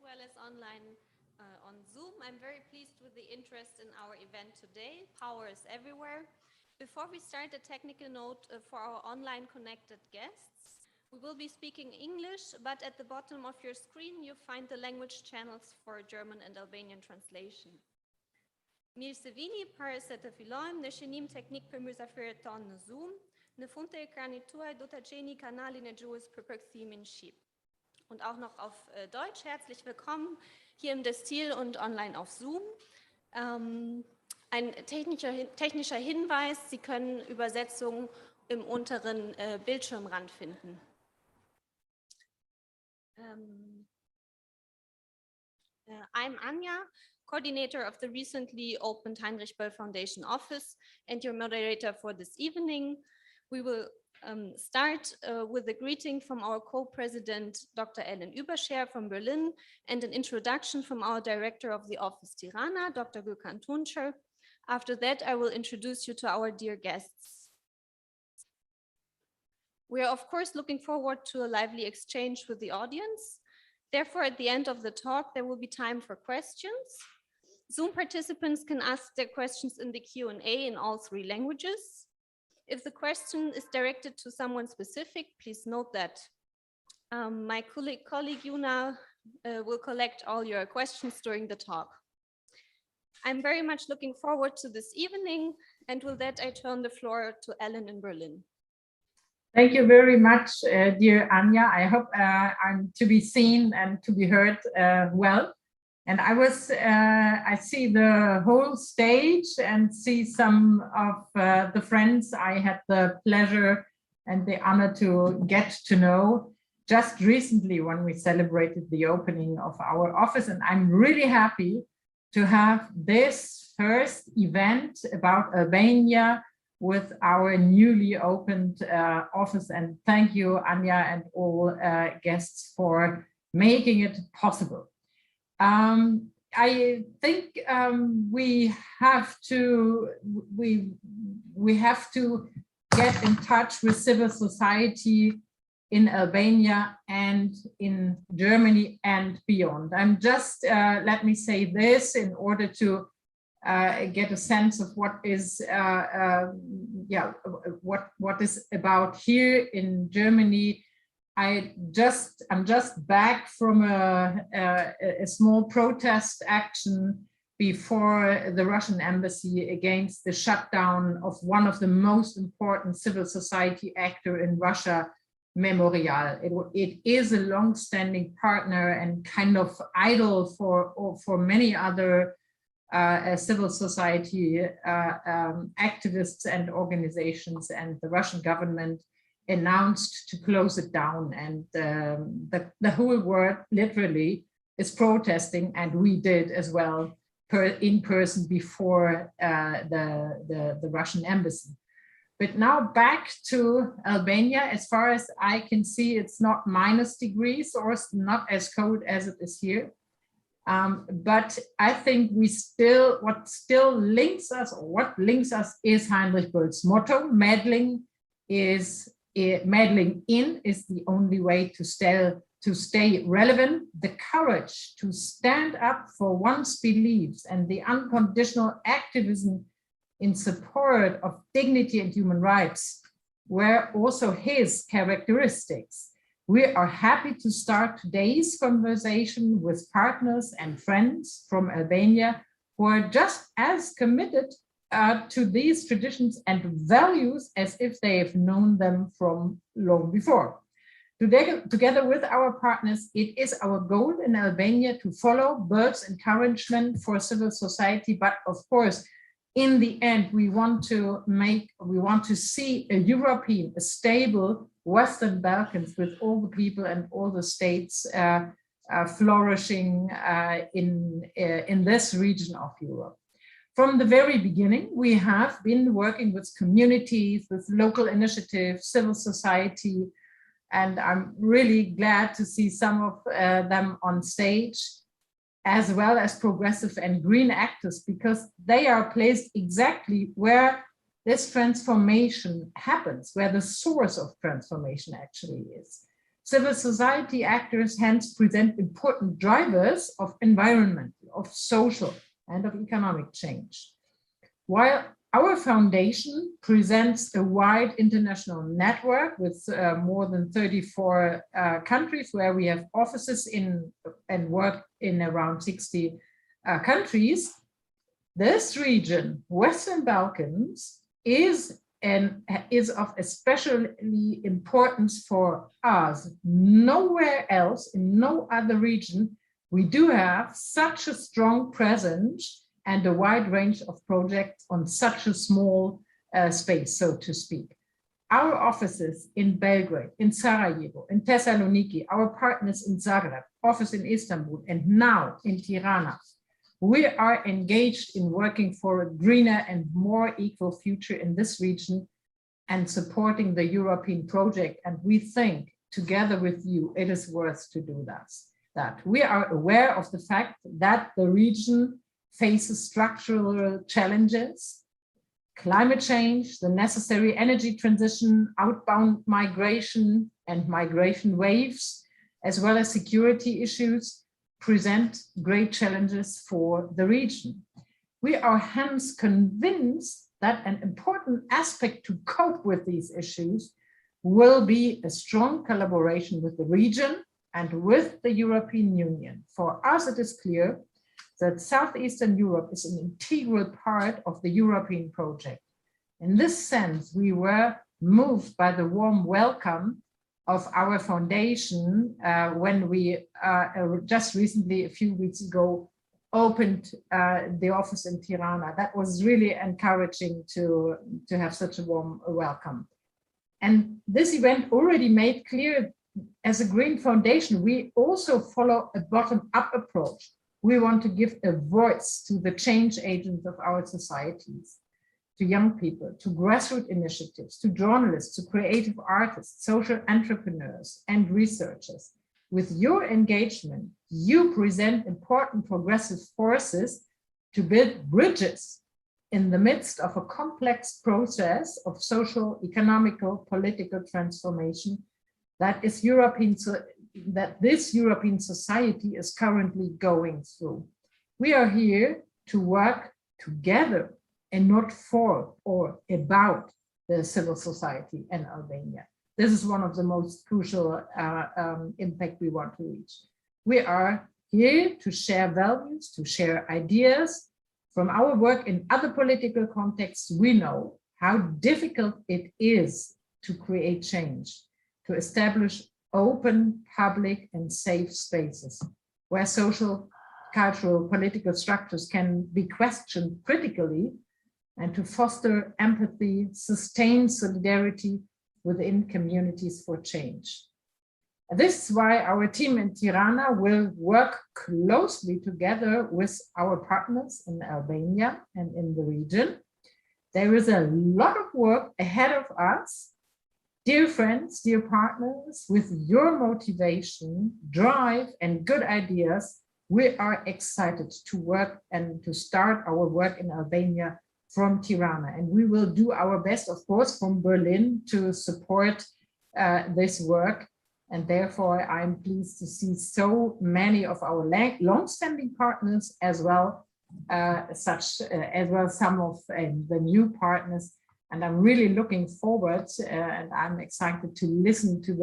well as online on Zoom. I'm very pleased with the interest in our event today. Power is everywhere. Before we start, a technical note for our online connected guests. We will be speaking English, but at the bottom of your screen, you find the language channels for German and Albanian translation. Mirë se vini para se të fillojmë në shënim teknik për mysafirët tonë në Zoom. Në fund të ekranit tuaj do të gjeni kanalin e gjuhës për përkthimin shqip. Und auch noch auf Deutsch. Herzlich willkommen hier im Destil und online auf Zoom. Ein technischer Hinweis, Sie können Übersetzungen im unteren Bildschirmrand finden. I'm Anja, coordinator of the recently opened Heinrich Böll Foundation office and your moderator for this evening. We will start with a greeting from our co-president, Dr. Ellen Überscher from Berlin, and an introduction from our director of the office, Tirana, Dr. Gülkan Tuncer. After that, I will introduce you to our dear guests. We are, of course, looking forward to a lively exchange with the audience. Therefore, at the end of the talk, there will be time for questions. Zoom participants can ask their questions in the Q&A in all 3 languages. If the question is directed to someone specific, please note that. My colleague Yuna will collect all your questions during the talk. I'm very much looking forward to this evening, and with that, I turn the floor to Ellen in Berlin. Thank you very much, dear Anja. I hope I'm to be seen and to be heard well. And I see the whole stage and see some of the friends I had the pleasure and the honor to get to know just recently when we celebrated the opening of our office. And I'm really happy to have this first event about Albania with our newly opened office. And thank you, Anja, and all guests for making it possible. I think we have to get in touch with civil society in Albania and in Germany and beyond. I'm just let me say this in order to get a sense of what is what is about here in Germany. I'm just back from a small protest action before the Russian embassy against the shutdown of one of the most important civil society actor in Russia, Memorial. It is a long-standing partner and kind of idol for many other civil society activists and organizations, and the Russian government announced to close it down, and the whole world literally is protesting, and we did as well in person before the Russian embassy. But now back to Albania. As far as I can see, it's not -degrees or not as cold as it is here. But I think what still links us, or what links us, is Heinrich Böll's motto: meddling in is the only way to stay relevant. The courage to stand up for one's beliefs and the unconditional activism in support of dignity and human rights were also his characteristics. We are happy to start today's conversation with partners and friends from Albania who are just as committed to these traditions and values as if they have known them from long before. Together with our partners, it is our goal in Albania to follow Böll's encouragement for civil society, but of course, in the end, we want to see a European, a stable Western Balkans with all the people and all the states flourishing in this region of Europe. From the very beginning, we have been working with communities, with local initiatives, civil society, and I'm really glad to see some of them on stage, as well as progressive and green actors, because they are placed exactly where this transformation happens, where the source of transformation actually is. Civil society actors hence present important drivers of environmental, of social, and of economic change. While our foundation presents a wide international network with more than 34 countries where we have offices in and work in around 60 countries. This region, Western Balkans, is of especially importance for us. Nowhere else, in no other region, we do have such a strong presence and a wide range of projects on such a small space, so to speak. Our offices in Belgrade, in Sarajevo, in Thessaloniki, our partners in Zagreb, office in Istanbul, and now in Tirana. We are engaged in working for a greener and more equal future in this region and supporting the European project. And we think, together with you, it is worth to do that. We are aware of the fact that the region faces structural challenges, climate change, the necessary energy transition, outbound migration and migration waves, as well as security issues, present great challenges for the region. We are hence convinced that an important aspect to cope with these issues will be a strong collaboration with the region and with the European Union. For us, it is clear that Southeastern Europe is an integral part of the European project. In this sense, we were moved by the warm welcome of our foundation when we just recently, a few weeks ago, opened the office in Tirana. That was really encouraging to have such a warm welcome. And this event already made clear, as a Green Foundation, we also follow a bottom-up approach. We want to give a voice to the change agents of our societies, to young people, to grassroots initiatives, to journalists, to creative artists, social entrepreneurs, and researchers. With your engagement, you present important progressive forces to build bridges in the midst of a complex process of social, economical, political transformation that this European society is currently going through. We are here to work together and not for or about the civil society in Albania. This is one of the most crucial impact we want to reach. We are here to share values, to share ideas. From our work in other political contexts, we know how difficult it is to create change, to establish open, public, and safe spaces where social, cultural, political structures can be questioned critically, and to foster empathy, sustain solidarity within communities for change. This is why our team in Tirana will work closely together with our partners in Albania and in the region. There is a lot of work ahead of us. Dear friends, dear partners, with your motivation, drive, and good ideas, we are excited to work and to start our work in Albania from Tirana. And we will do our best, of course, from Berlin to support this work. And therefore, I'm pleased to see so many of our long-standing partners as well, some of the new partners. And I'm really looking forward, and I'm excited to listen to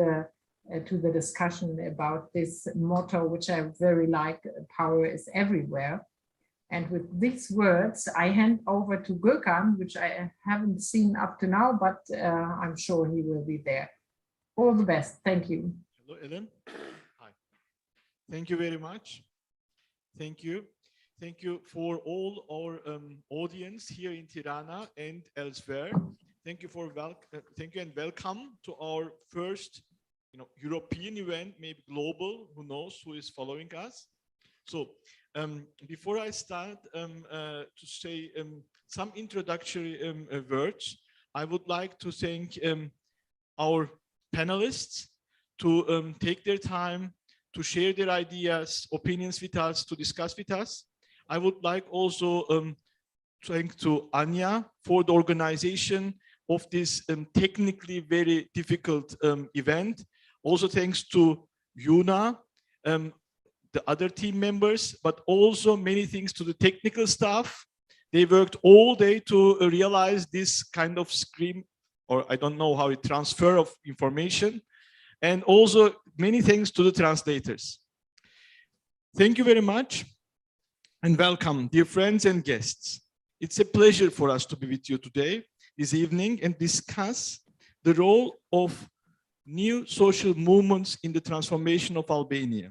the discussion about this motto, which I very like: power is everywhere. And with these words, I hand over to Gökhan, which I haven't seen up to now, but I'm sure he will be there. All the best. Thank you. Hello, Ellen. Hi. Thank you very much. Thank you. Thank you for all our audience here in Tirana and elsewhere. Thank you thank you and welcome to our first, European event, maybe global. Who knows who is following us? So before I start to say some introductory words, I would like to thank our panelists to take their time to share their ideas, opinions with us, to discuss with us. I would like also to thank to Anya for the organization of this technically very difficult event. Also thanks to Yuna, the other team members, but also many thanks to the technical staff. They worked all day to realize this kind of stream, or I don't know how it transfer of information. And also many thanks to the translators. Thank you very much and welcome, dear friends and guests. It's a pleasure for us to be with you today, this evening, and discuss the role of new social movements in the transformation of Albania.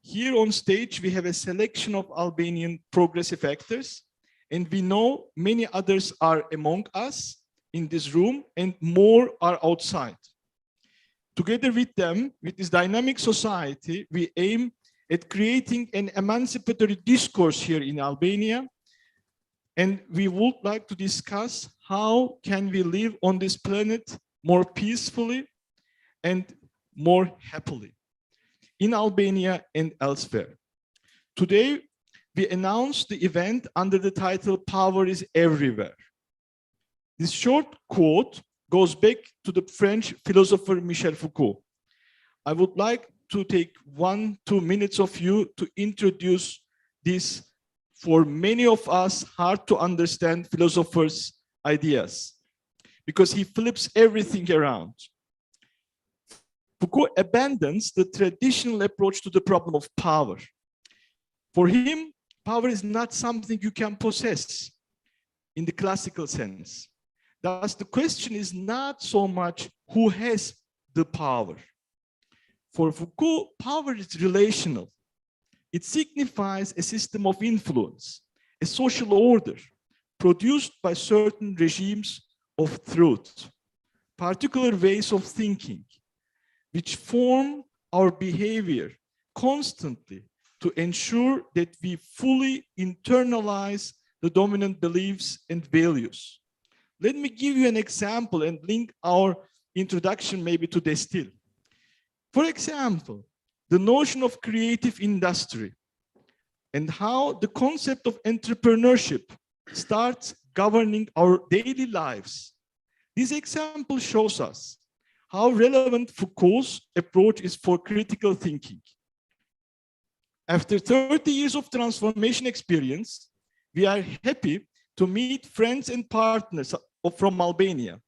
Here on stage, we have a selection of Albanian progressive actors, and we know many others are among us in this room and more are outside. Together with them, with this dynamic society, we aim at creating an emancipatory discourse here in Albania. And we would like to discuss how can we live on this planet more peacefully and more happily in Albania and elsewhere. Today, we announced the event under the title "Power is Everywhere." This short quote goes back to the French philosopher Michel Foucault. I would like to take 1-2 minutes of you to introduce this, for many of us, hard to understand philosophers' ideas, because he flips everything around. Foucault abandons the traditional approach to the problem of power. For him, power is not something you can possess in the classical sense. Thus, the question is not so much who has the power. For Foucault, power is relational. It signifies a system of influence, a social order produced by certain regimes of truth, particular ways of thinking, which form our behavior constantly to ensure that we fully internalize the dominant beliefs and values. Let me give you an example and link our introduction maybe to this still. For example, the notion of creative industry and how the concept of entrepreneurship starts governing our daily lives. This example shows us how relevant Foucault's approach is for critical thinking. After 30 years of transformation experience, we are happy to meet friends and partners from Albania.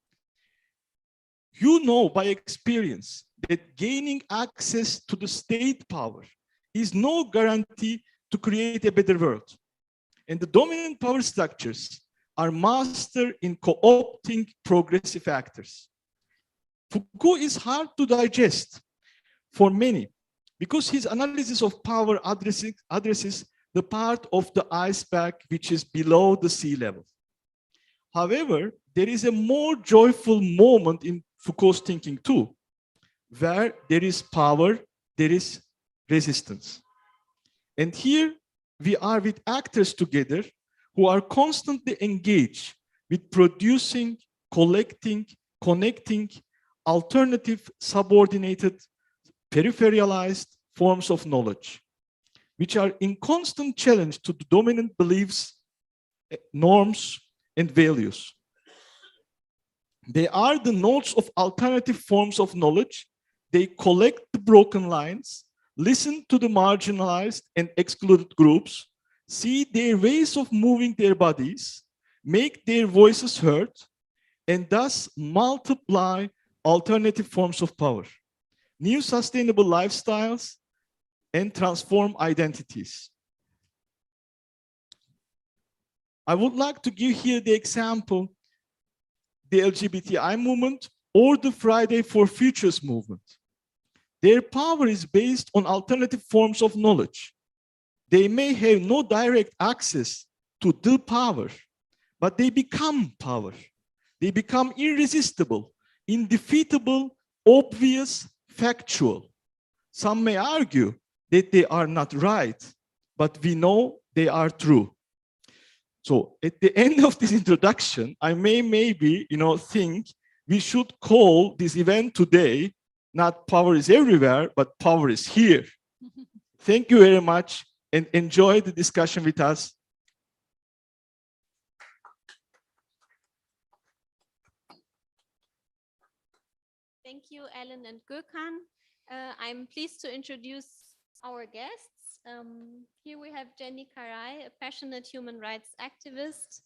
You know by experience that gaining access to the state power is no guarantee to create a better world. And the dominant power structures are master in co-opting progressive actors. Foucault is hard to digest for many because his analysis of power addresses the part of the iceberg which is below the sea level. However, there is a more joyful moment in Foucault's thinking too, where there is power, there is resistance. And here we are with actors together who are constantly engaged with producing, collecting, connecting alternative, subordinated, peripheralized forms of knowledge, which are in constant challenge to the dominant beliefs, norms, and values. They are the nodes of alternative forms of knowledge. They collect the broken lines, listen to the marginalized and excluded groups, see their ways of moving their bodies, make their voices heard, and thus multiply alternative forms of power, new sustainable lifestyles, and transform identities. I would like to give here the example, the LGBTI movement or the Friday for Futures movement. Their power is based on alternative forms of knowledge. They may have no direct access to the power, but they become power. They become irresistible, indefeatable, obvious, factual. Some may argue that they are not right, but we know they are true. So at the end of this introduction, I may maybe think we should call this event today not Power is Everywhere, but Power is Here. Thank you very much and enjoy the discussion with us. Thank you, you, Ellen and Gökhan. I'm pleased to introduce our guests. Here we have Jenny Karay, a passionate human rights activist,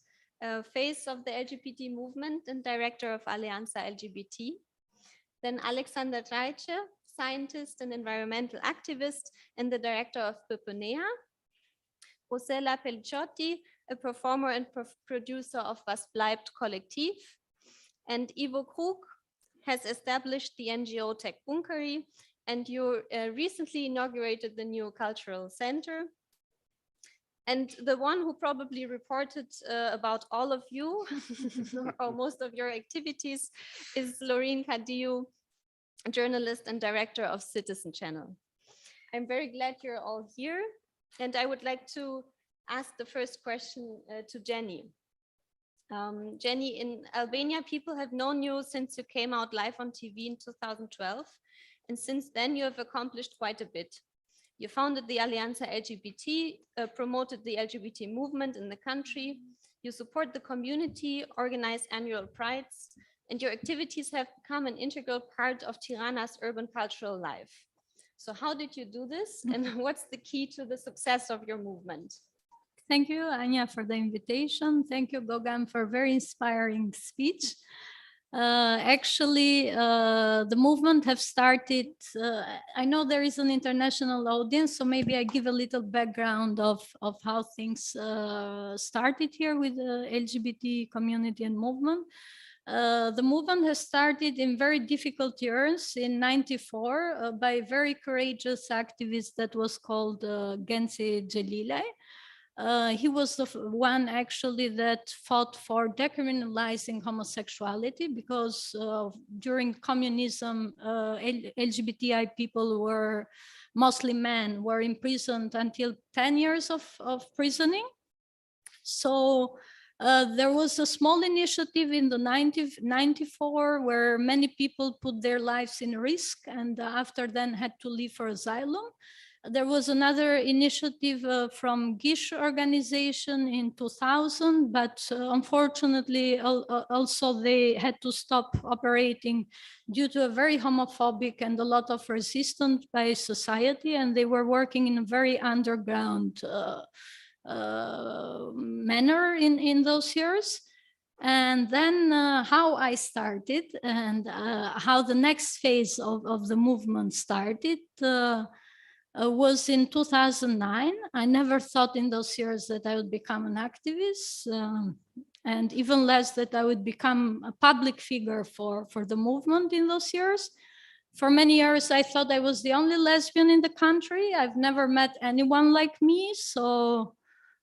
face of the LGBT movement and director of Aleanca LGBT. Then Alexander Trajce, scientist and environmental activist and the director of Pöponea. Rosella Pelciotti, a performer and producer of wasbleibtkollektiv. And Ivo Krug has established the NGO TekBunkeri, and you recently inaugurated the new cultural center. And the one who probably reported about all of you, or most of your activities, is Laureen Cadiu, journalist and director of Citizen Channel. I'm very glad you're all here. And I would like to ask the first question to Jenny. Jenny, in Albania, people have known you since you came out live on TV in 2012. And since then, you have accomplished quite a bit. You founded the Aleanca LGBT, promoted the LGBT movement in the country. You support the community, organize annual prides, and your activities have become an integral part of Tirana's urban cultural life. So how did you do this, and what's the key to the success of your movement? Thank you, Anya, for the invitation. Thank you, Gogam, for a very inspiring speech. Actually, the movement have started, I know there is an international audience, so maybe I give a little background of how things started here with the LGBT community and movement. The movement has started in very difficult years in '94 by a very courageous activist that was called Genci Celile. He was the one actually that fought for decriminalizing homosexuality because during communism, LGBTI people were, mostly men, were imprisoned until 10 years of prisoning. So there was a small initiative in the '94 where many people put their lives in risk and after then had to leave for asylum. There was another initiative from Gish organization in 2000, but unfortunately also they had to stop operating due to a very homophobic and a lot of resistance by society, and they were working in a very underground manner in those years. And then how I started and how the next phase of the movement started was in 2009. I never thought in those years that I would become an activist and even less that I would become a public figure for the movement in those years. For many years, I thought I was the only lesbian in the country. I've never met anyone like me, so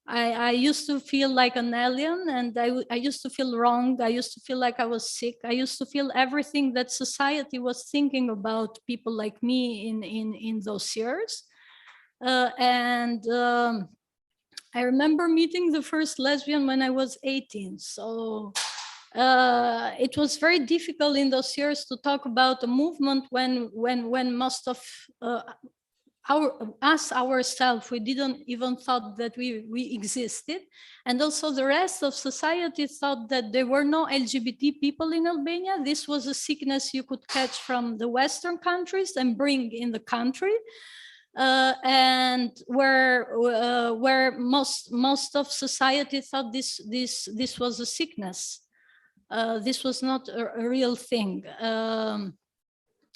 I used to feel like an alien, and I used to feel wrong. I used to feel like I was sick. I used to feel everything that society was thinking about people like me in those years. I remember meeting the first lesbian when I was 18. So it was very difficult in those years to talk about a movement when most of ourselves, we didn't even thought that we existed. And also the rest of society thought that there were no LGBT people in Albania. This was a sickness you could catch from the Western countries and bring in the country. And where most of society thought this was a sickness. This was not a real thing.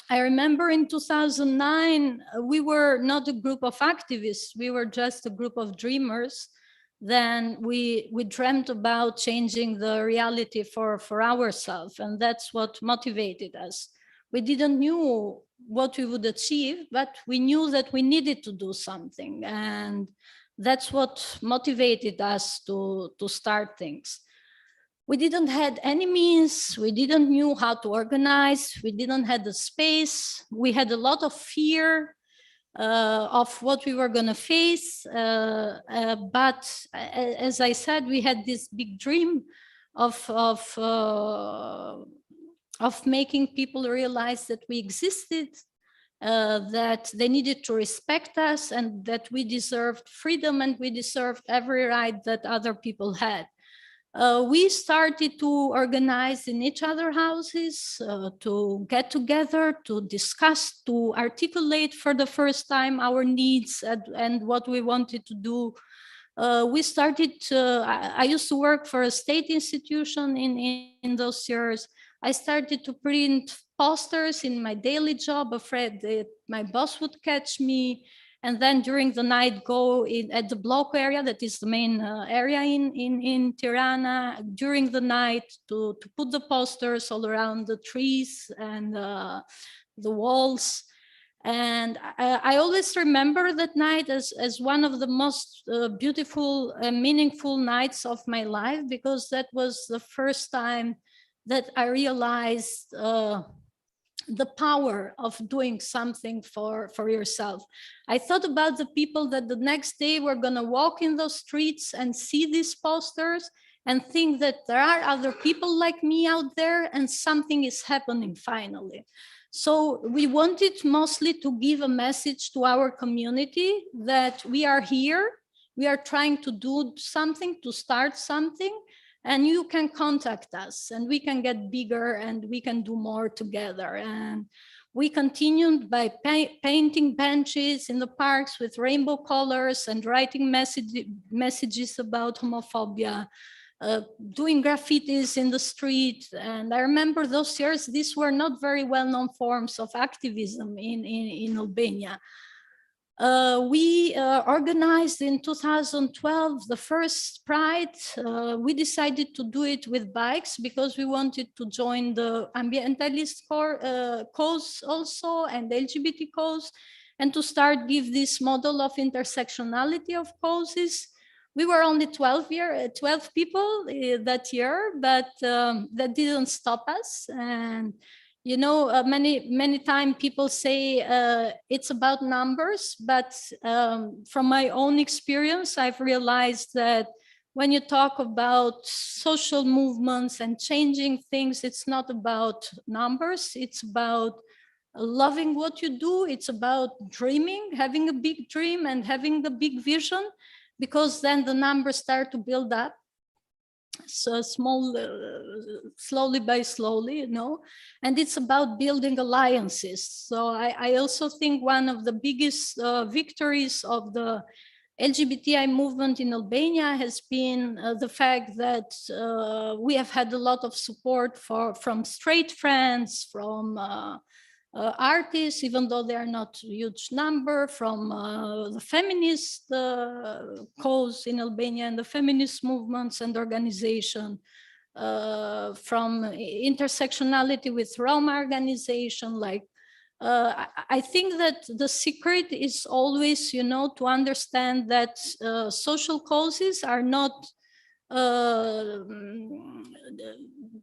I remember in 2009, we were not a group of activists, we were just a group of dreamers. Then we dreamt about changing the reality for ourselves, and that's what motivated us. We didn't know what we would achieve, but we knew that we needed to do something, and that's what motivated us to start things. We didn't have any means, we didn't know how to organize, we didn't have the space, we had a lot of fear of what we were going to face, but as I said, we had this big dream of making people realize that we existed, that they needed to respect us, and that we deserved freedom and we deserved every right that other people had. We started to organize in each other houses, to get together, to discuss, to articulate for the first time our needs and what we wanted to do. We started, I used to work for a state institution in those years. I started to print posters in my daily job, afraid that my boss would catch me. And then during the night, go at the block area, that is the main area in Tirana, during the night to put the posters all around the trees and the walls. And I always remember that night as one of the most beautiful and meaningful nights of my life, because that was the first time that I realized the power of doing something for yourself. I thought about the people that the next day were going to walk in those streets and see these posters and think that there are other people like me out there and something is happening finally. So we wanted mostly to give a message to our community that we are here, we are trying to do something, to start something, and you can contact us and we can get bigger and we can do more together. And we continued by painting benches in the parks with rainbow colors and writing messages about homophobia, doing graffitis in the street. And I remember those years, these were not very well-known forms of activism in Albania. We organized in 2012 the first Pride. We decided to do it with bikes because we wanted to join the ambientalist cause also and LGBT cause, and to start give this model of intersectionality of causes. We were only 12 people that year, but that didn't stop us. And you know, many times people say it's about numbers, but from my own experience, I've realized that when you talk about social movements and changing things, it's not about numbers, it's about loving what you do, it's about dreaming, having a big dream and having the big vision, because then the numbers start to build up. So slowly by slowly, you know, and it's about building alliances. So I also think one of the biggest victories of the LGBTI movement in Albania has been the fact that we have had a lot of support from straight friends, from artists, even though they are not a huge number, from the feminist cause in Albania and the feminist movements and organization, from intersectionality with Roma organization. Like, I think that the secret is always, you know, to understand that social causes are not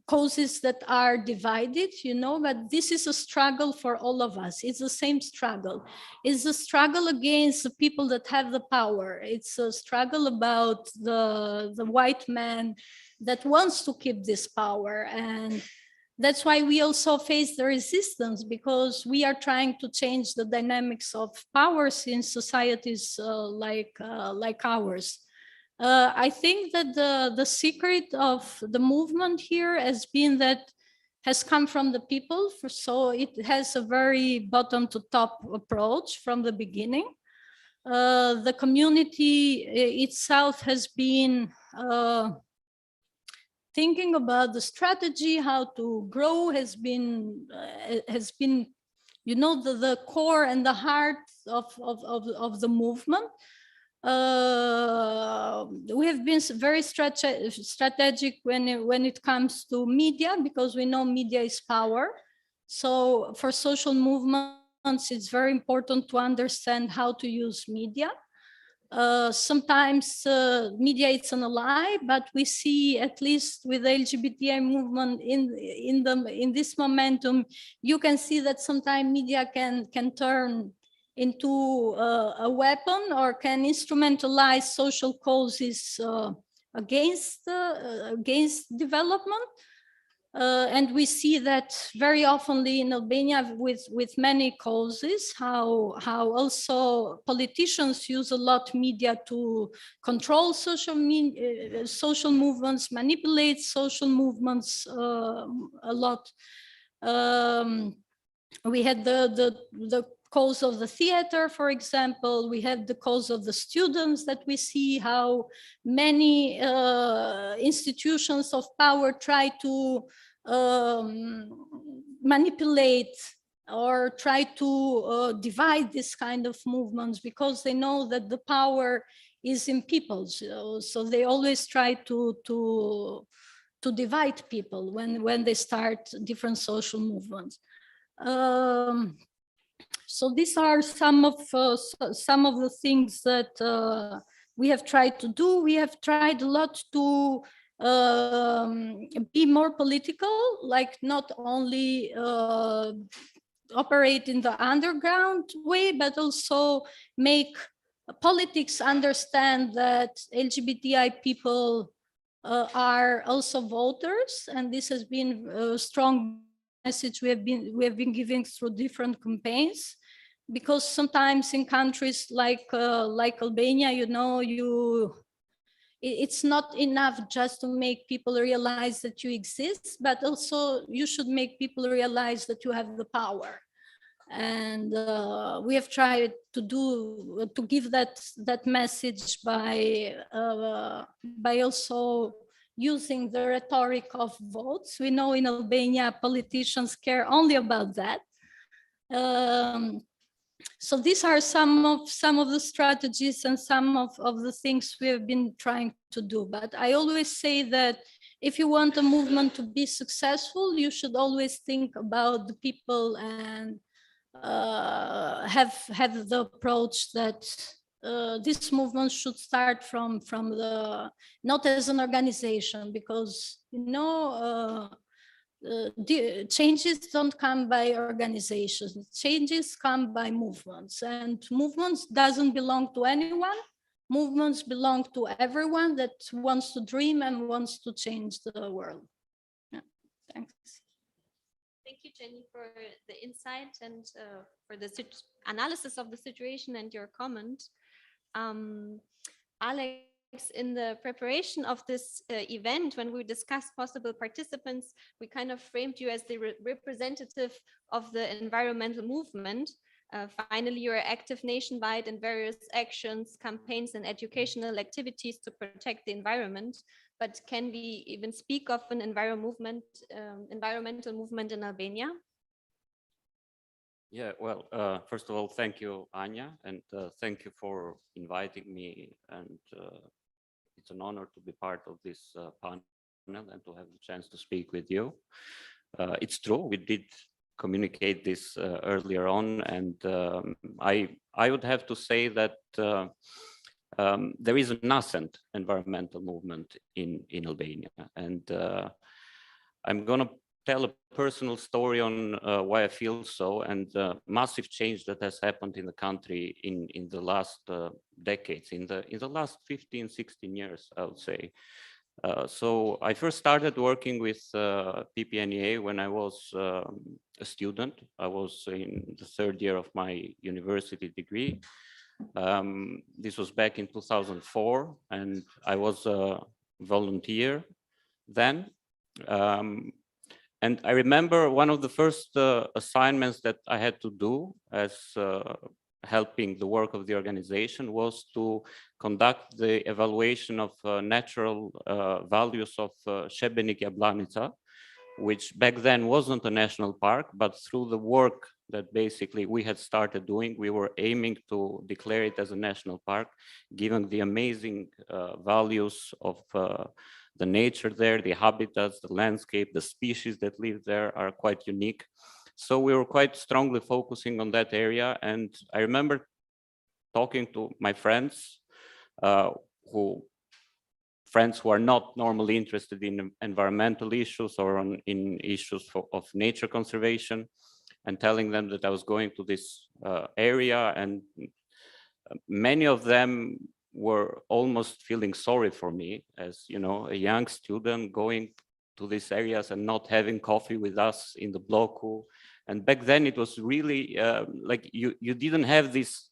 causes that are divided, you know, but this is a struggle for all of us. It's the same struggle. It's a struggle against the people that have the power. It's a struggle about the white man that wants to keep this power. And that's why we also face the resistance, because we are trying to change the dynamics of powers in societies like ours. I think that the secret of the movement here has come from the people. So it has a very bottom to top approach from the beginning. The community itself has been thinking about the strategy, how to grow, has been, you know, the core and the heart of the movement. We have been very strategic when it comes to media, because we know media is power. So for social movements, it's very important to understand how to use media. Sometimes media is an ally, but we see, at least with the LGBTI movement in this momentum, you can see that sometimes media can turn into a weapon or can instrumentalize social causes against development. And we see that very oftenly in Albania with many causes, how also politicians use a lot media to control social movements, manipulate social movements a lot. We had the cause of the theater, for example. We have the cause of the students, that we see how many institutions of power try to manipulate or try to divide this kind of movements, because they know that the power is in people. So they always try to divide people when they start different social movements. So these are some of the things that we have tried to do. We have tried a lot to be more political, like not only operate in the underground way, but also make politics understand that LGBTI people are also voters, and this has been a strong message we have been giving through different campaigns. Because sometimes in countries like Albania, it's not enough just to make people realize that you exist, but also you should make people realize that you have the power. And we have tried to give that message by also using the rhetoric of votes. We know in Albania politicians care only about that. So these are some of the strategies and some of the things we have been trying to do. But I always say that if you want a movement to be successful, you should always think about the people and have the approach that this movement should start from not as an organization, because changes don't come by organizations. Changes come by movements, and movements doesn't belong to anyone. Movements belong to everyone that wants to dream and wants to change the world. Yeah. Thanks. Thank you, Jenny, for the insight and for the analysis of the situation and your comment. Alex, in the preparation of this event, when we discussed possible participants, we kind of framed you as the representative of the environmental movement. Finally, you're active nationwide in various actions, campaigns, and educational activities to protect the environment. But can we even speak of an environmental movement in Albania? Yeah, well, first of all, thank you, Anya, and thank you for inviting me. And it's an honor to be part of this panel and to have the chance to speak with you. It's true, we did communicate this earlier on, and I would have to say that there is a nascent environmental movement in Albania, and I'm going to tell a personal story on why I feel so, and massive change that has happened in the country in the last decades, in the last 15, 16 years, I would say. So I first started working with PPNEA when I was a student. I was in the third year of my university degree. This was back in 2004, and I was a volunteer then. And I remember one of the first assignments that I had to do as helping the work of the organization was to conduct the evaluation of natural values of Shebenik Jablanica, which back then wasn't a national park, but through the work that basically we had started doing, we were aiming to declare it as a national park, given the amazing values of the nature there, the habitats, the landscape, the species that live there are quite unique. So we were quite strongly focusing on that area. And I remember talking to my friends who are not normally interested in environmental issues or in issues of nature conservation, and telling them that I was going to this area, and many of them were almost feeling sorry for me as, you know, a young student going to these areas and not having coffee with us in the bloku. And back then it was really like you didn't have this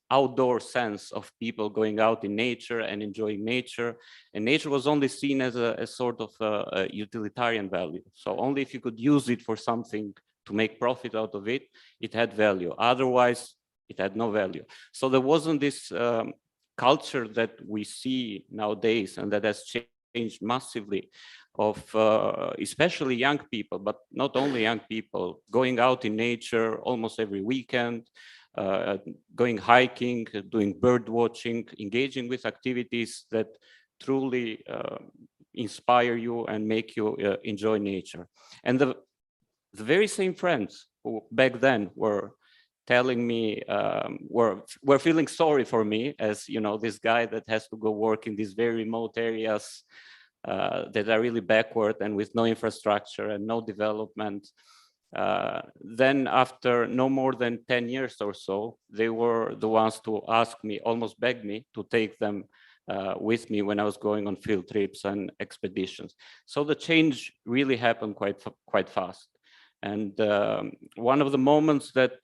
outdoor sense of people going out in nature and enjoying nature. And nature was only seen as a sort of a utilitarian value. So only if you could use it for something to make profit out of it, it had value. Otherwise, it had no value. So there wasn't this culture that we see nowadays and that has changed massively of especially young people, but not only young people, going out in nature almost every weekend, going hiking, doing bird watching, engaging with activities that truly inspire you and make you enjoy nature. And the very same friends who back then were telling me, were feeling sorry for me as, you know, this guy that has to go work in these very remote areas that are really backward and with no infrastructure and no development. Then after no more than 10 years or so, they were the ones to ask me, almost beg me to take them with me when I was going on field trips and expeditions. So the change really happened quite fast. And one of the moments that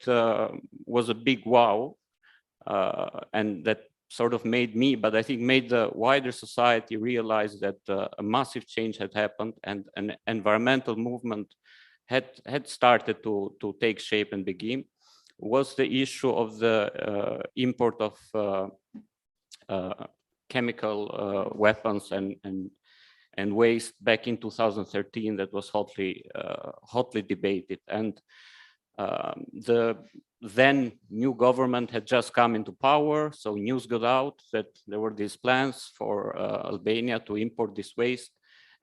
was a big wow, and that sort of made me, but I think made the wider society realize that a massive change had happened and an environmental movement had started to take shape and begin, was the issue of the import of chemical weapons and waste back in 2013 that was hotly debated. And the then new government had just come into power, so news got out that there were these plans for Albania to import this waste.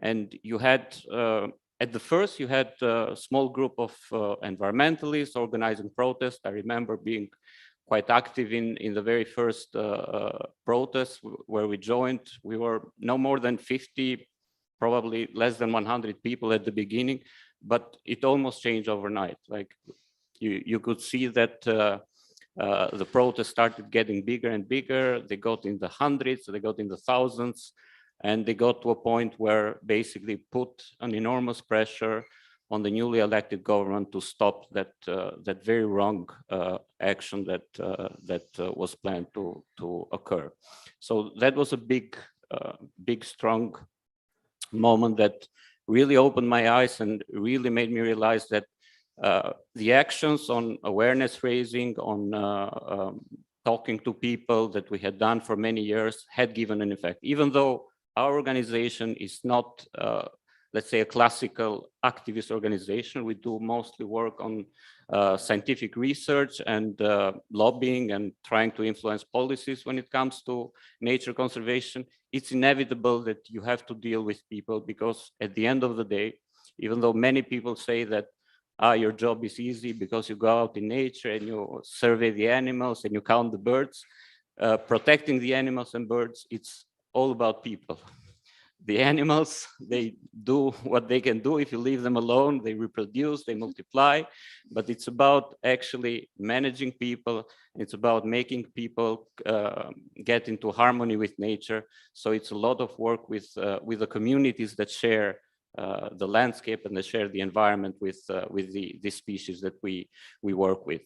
And you had, at the first, you had a small group of environmentalists organizing protests. I remember being quite active in the very first protests where we joined. We were no more than 50, probably less than 100 people at the beginning, but it almost changed overnight. Like you could see that the protests started getting bigger and bigger. They got in the hundreds, they got in the thousands, and they got to a point where basically put an enormous pressure on the newly elected government to stop that that very wrong action that was planned to occur. So that was a big, strong moment that really opened my eyes and really made me realize that the actions on awareness raising, on talking to people that we had done for many years had given an effect. Even though our organization is not, let's say, a classical activist organization, we do mostly work on scientific research and lobbying and trying to influence policies when it comes to nature conservation. It's inevitable that you have to deal with people, because at the end of the day, even though many people say that your job is easy because you go out in nature and you survey the animals and you count the birds, protecting the animals and birds, it's all about people. The animals, they do what they can do. If you leave them alone, they reproduce, they multiply, but it's about actually managing people. It's about making people get into harmony with nature. So it's a lot of work with the communities that share the landscape and they share the environment with the species that we work with.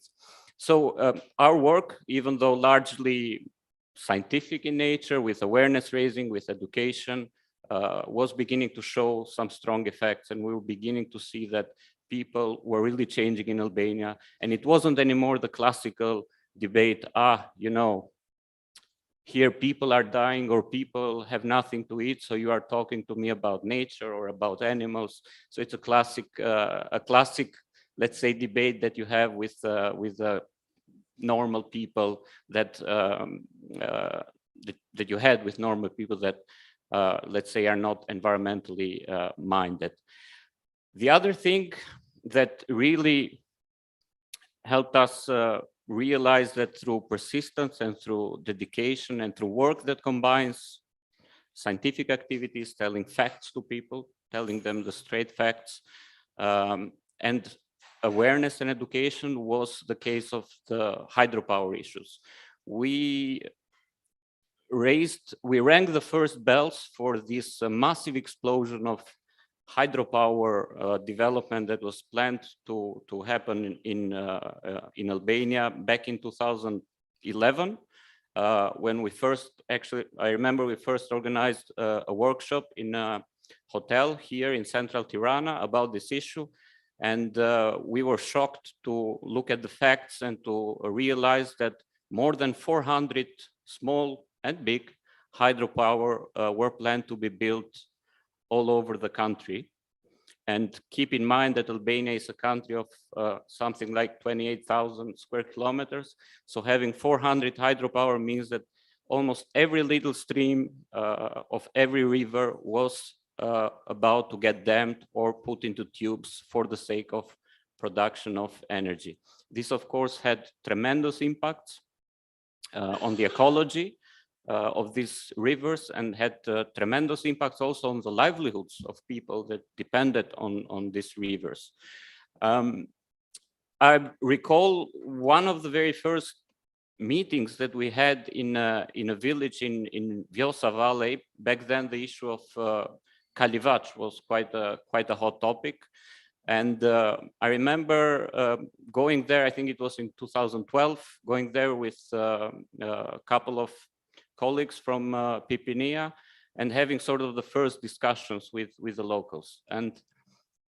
So our work, even though largely scientific in nature, with awareness raising, with education, was beginning to show some strong effects, and we were beginning to see that people were really changing in Albania. And it wasn't anymore the classical debate, you know, here people are dying or people have nothing to eat, so you are talking to me about nature or about animals. So it's a classic, let's say, debate that you have with normal people that that you had with normal people that let's say are not environmentally minded. The other thing that really helped us realize that through persistence and through dedication and through work that combines scientific activities, telling facts to people, telling them the straight facts, and awareness and education, was the case of the hydropower issues. We rang the first bells for this massive explosion of hydropower development that was planned to happen in Albania back in 2011. When we first, actually, I remember we first organized a workshop in a hotel here in central Tirana about this issue. And we were shocked to look at the facts and to realize that more than 400 small and big hydropower were planned to be built all over the country. And keep in mind that Albania is a country of something like 28,000 square kilometers. So having 400 hydropower means that almost every little stream of every river was about to get dammed or put into tubes for the sake of production of energy. This, of course, had tremendous impacts on the ecology of these rivers, and had tremendous impacts also on the livelihoods of people that depended on these rivers. I recall one of the very first meetings that we had in a village in Vjosa Valley. Back then, the issue of Kalivac was quite a hot topic. And I remember going there, I think it was in 2012, going there with a couple of colleagues from Pipinia and having sort of the first discussions with the locals. And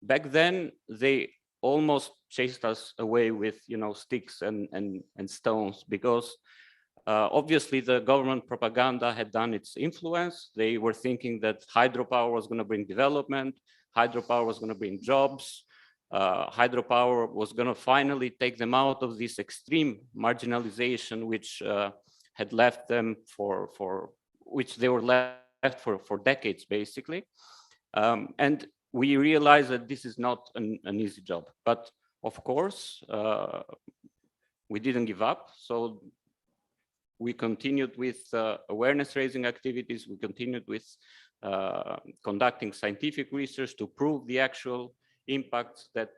back then, they almost chased us away with, sticks and stones, because obviously the government propaganda had done its influence. They were thinking that hydropower was going to bring development, hydropower was going to bring jobs, hydropower was going to finally take them out of this extreme marginalization, which had left them which they were left for decades, basically. And we realized that this is not an easy job. But of course, we didn't give up. So we continued with awareness raising activities. We continued with conducting scientific research to prove the actual impacts that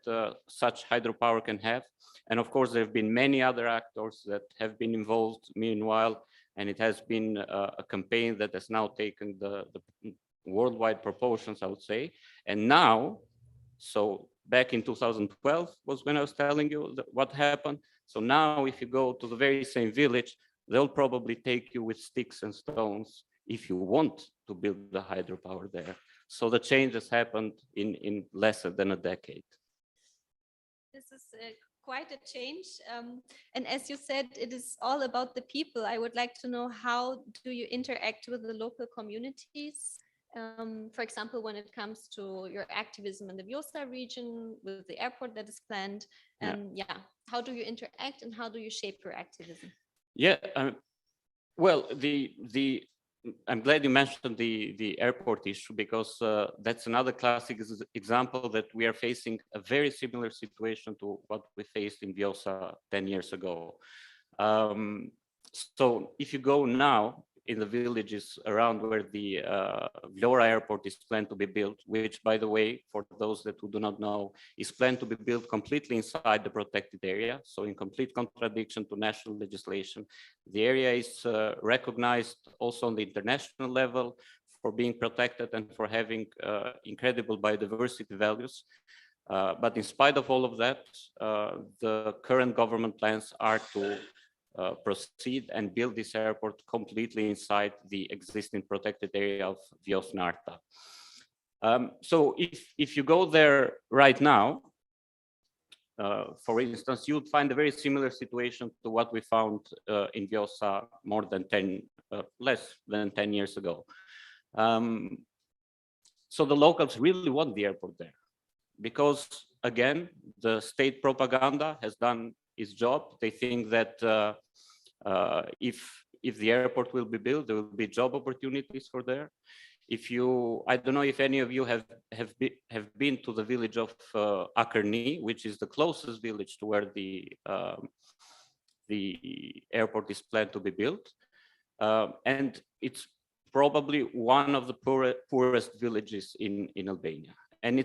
such hydropower can have. And of course, there have been many other actors that have been involved meanwhile, and it has been a campaign that has now taken the worldwide proportions, I would say. And now, so back in 2012 was when I was telling you what happened. So now if you go to the very same village, they'll probably take you with sticks and stones if you want to build the hydropower there. So the change has happened in less than a decade. This is quite a change. And as you said, it is all about the people. I would like to know, how do you interact with the local communities? For example, when it comes to your activism in the Vjosa region with the airport that is planned, how do you interact and how do you shape your activism? Yeah, well, I'm glad you mentioned the airport issue, because that's another classic example that we are facing a very similar situation to what we faced in Vjosa 10 years ago. So if you go now in the villages around where the Vlora airport is planned to be built, which, by the way, for those that who do not know, is planned to be built completely inside the protected area. So in complete contradiction to national legislation. The area is recognized also on the international level for being protected and for having incredible biodiversity values. But in spite of all of that, the current government plans are to proceed and build this airport completely inside the existing protected area of Vjosnarta. So if you go there right now, for instance, you'd find a very similar situation to what we found in Vjosa less than 10 years ago. So the locals really want the airport there, because again, the state propaganda has done its job. They think that if the airport will be built, there will be job opportunities for there. I don't know if any of you have been to the village of Accompanies, which is the closest village to where the airport is planned to be built, and it's probably one of the poorest villages in Albania. And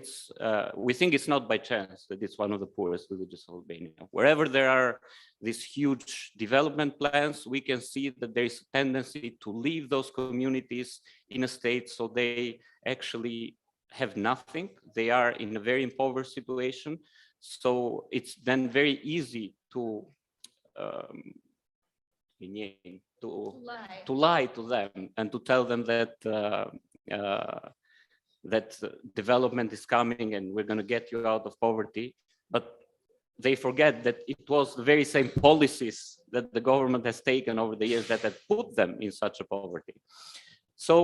we think it's not by chance that it's one of the poorest villages of Albania. Wherever there are these huge development plans, we can see that there is a tendency to leave those communities in a state so they actually have nothing. They are in a very impoverished situation. So it's then very easy to lie to them and to tell them that development is coming and we're going to get you out of poverty. But they forget that it was the very same policies that the government has taken over the years that had put them in such a poverty. So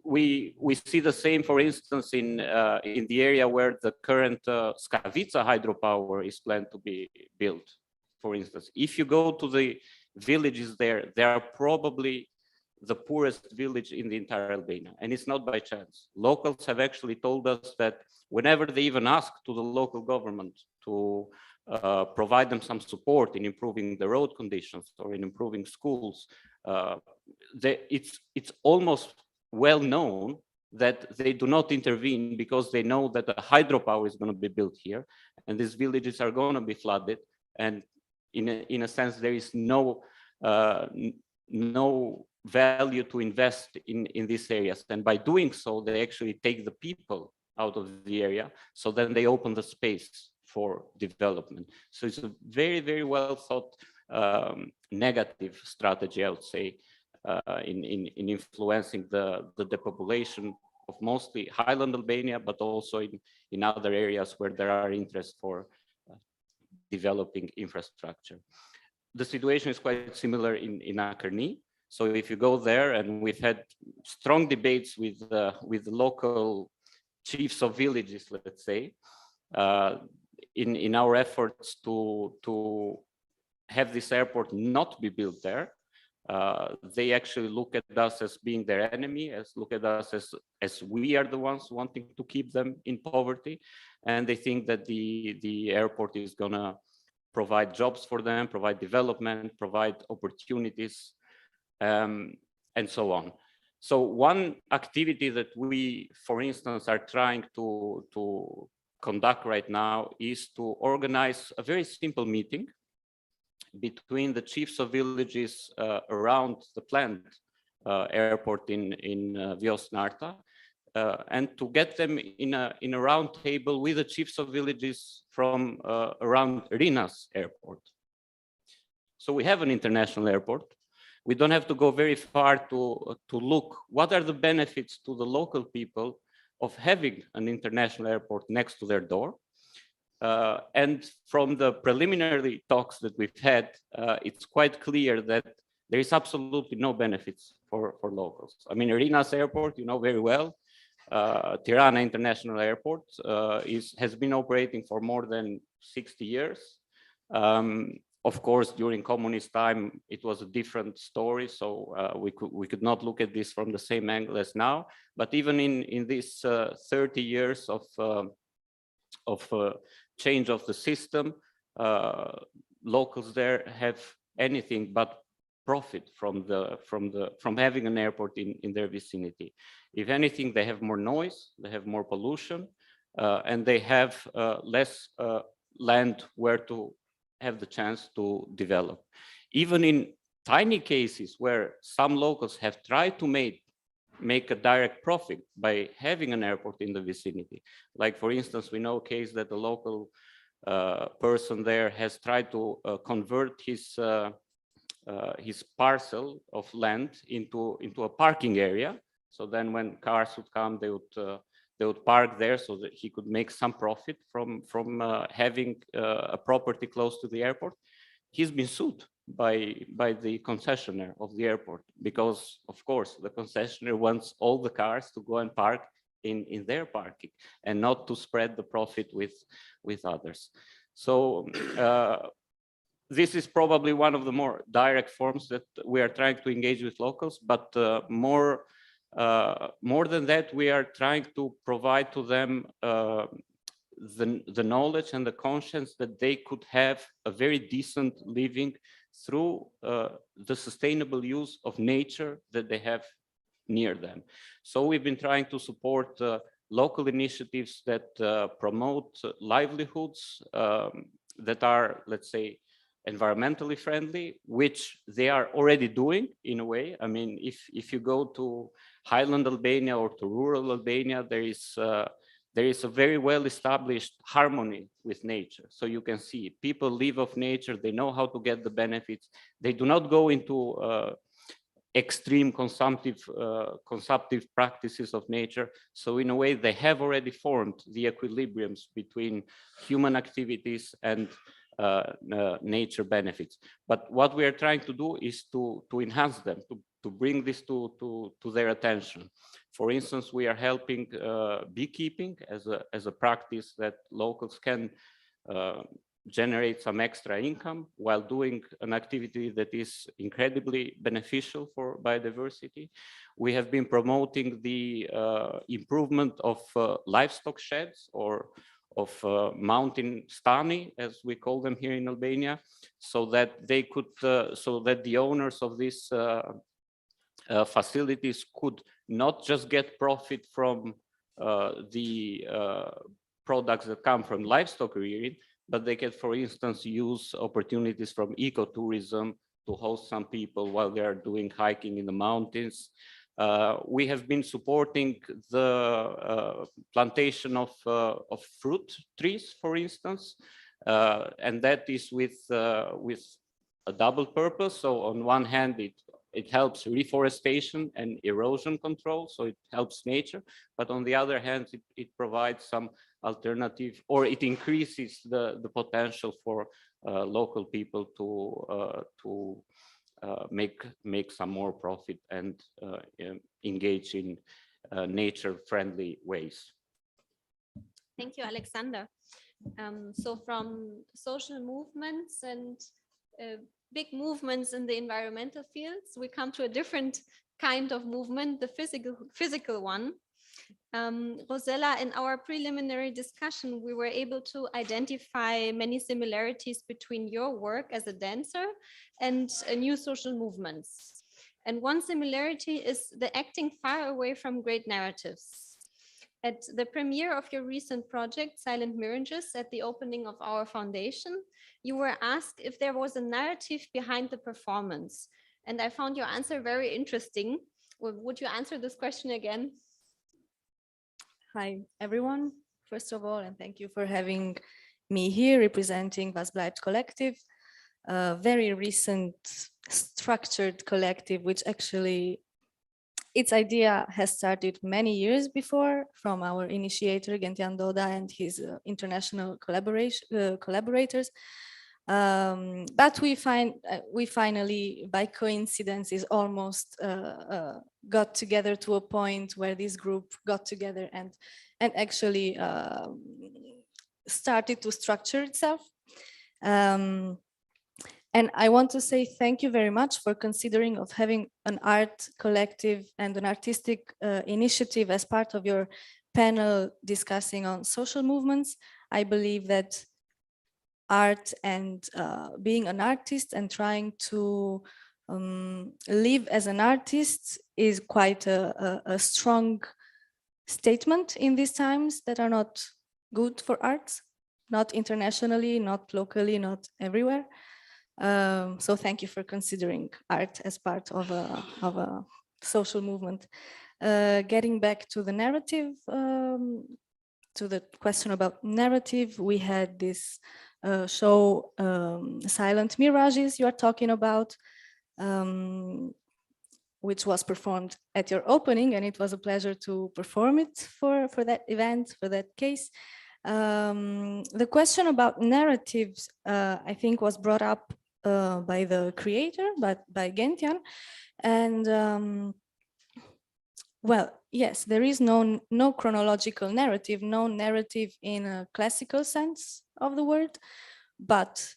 we see the same, for instance, in the area where the current Skavica hydropower is planned to be built. For instance, if you go to the villages there, they are probably the poorest village in the entire Albania, and it's not by chance. Locals have actually told us that whenever they even ask to the local government to provide them some support in improving the road conditions or in improving schools, it's almost well known that they do not intervene because they know that a hydropower is going to be built here, and these villages are going to be flooded, and in a sense there is no value to invest in these areas. And by doing so, they actually take the people out of the area, so then they open the space for development. So it's a very, very well thought negative strategy, I would say, in influencing the depopulation of mostly highland Albania, but also in other areas where there are interests for developing infrastructure. The situation is quite similar in Ackerni. So if you go there, and we've had strong debates with the local chiefs of villages, let's say, in our efforts to have this airport not be built there. They actually look at us as being their enemy, look at us as we are the ones wanting to keep them in poverty, and they think that the airport is gonna provide jobs for them, provide development, provide opportunities, and so on. So one activity that we, for instance, are trying to conduct right now is to organize a very simple meeting between the chiefs of villages around the planned airport in Vjosa, and to get them in a round table with the chiefs of villages from around Rina's airport. So we have an international airport. We don't have to go very far to look what are the benefits to the local people of having an international airport next to their door. And from the preliminary talks that we've had, it's quite clear that there is absolutely no benefits for locals. I mean, Rina's airport, you know very well, Tirana International Airport has been operating for more than 60 years. Of course, during communist time, it was a different story, so we could not look at this from the same angle as now. But even in these 30 years of change of the system, locals there have anything but profit from having an airport in their vicinity. If anything, they have more noise, they have more pollution, and they have less land where to have the chance to develop. Even in tiny cases where some locals have tried to make a direct profit by having an airport in the vicinity. Like, for instance, we know a case that the local person there has tried to convert his parcel of land into a parking area. So then when cars would come, they would park there so that he could make some profit from having a property close to the airport. He's been sued by the concessionaire of the airport because, of course, the concessionaire wants all the cars to go and park in their parking and not to spread the profit with others. So this is probably one of the more direct forms that we are trying to engage with locals, but more than that, we are trying to provide to them the knowledge and the conscience that they could have a very decent living through the sustainable use of nature that they have near them. So we've been trying to support local initiatives that promote livelihoods that are, let's say, environmentally friendly, which they are already doing in a way. I mean, if you go to highland Albania or to rural Albania, there is a very well-established harmony with nature. So you can see people live off nature, they know how to get the benefits. They do not go into extreme consumptive practices of nature. So in a way, they have already formed the equilibriums between human activities and nature benefits. But what we are trying to do is to enhance them, to bring this to their attention. For instance, we are helping beekeeping as a practice that locals can generate some extra income while doing an activity that is incredibly beneficial for biodiversity. We have been promoting the improvement of livestock sheds or of mountain stani, as we call them here in Albania, so that they could, so that the owners of these facilities could not just get profit from the products that come from livestock rearing, but they can, for instance, use opportunities from ecotourism to host some people while they are doing hiking in the mountains. We have been supporting the plantation of fruit trees, for instance, and that is with a double purpose. So on one hand, it helps reforestation and erosion control, so it helps nature. But on the other hand, it provides some alternative, or it increases the potential for local people to make some more profit and engage in nature-friendly ways. Thank you, Alexander. So from social movements and big movements in the environmental fields, we come to a different kind of movement, the physical one. Rosella, in our preliminary discussion, we were able to identify many similarities between your work as a dancer and new social movements. And one similarity is the acting far away from great narratives. At the premiere of your recent project, Silent Mirages, at the opening of our foundation, you were asked if there was a narrative behind the performance. And I found your answer very interesting. Would you answer this question again? Hi, everyone. First of all, and thank you for having me here representing wasbleibtkollektiv, a very recent structured collective, which actually its idea has started many years before from our initiator, Gentian Doda, and his international collaborators. But we finally, by coincidence, almost got together to a point where this group got together and actually started to structure itself. And I want to say thank you very much for considering of having an art collective and an artistic initiative as part of your panel discussing on social movements. I believe that art and being an artist and trying to live as an artist is quite a strong statement in these times that are not good for arts, not internationally, not locally, not everywhere. So thank you for considering art as part of a social movement. Getting back to the narrative, to the question about narrative, we had this show Silent Mirages you are talking about, which was performed at your opening, and it was a pleasure to perform it for that event, for that case. The question about narratives, I think, was brought up by the creator, but by Gentian, and well, yes, there is no chronological narrative, no narrative in a classical sense of the word, but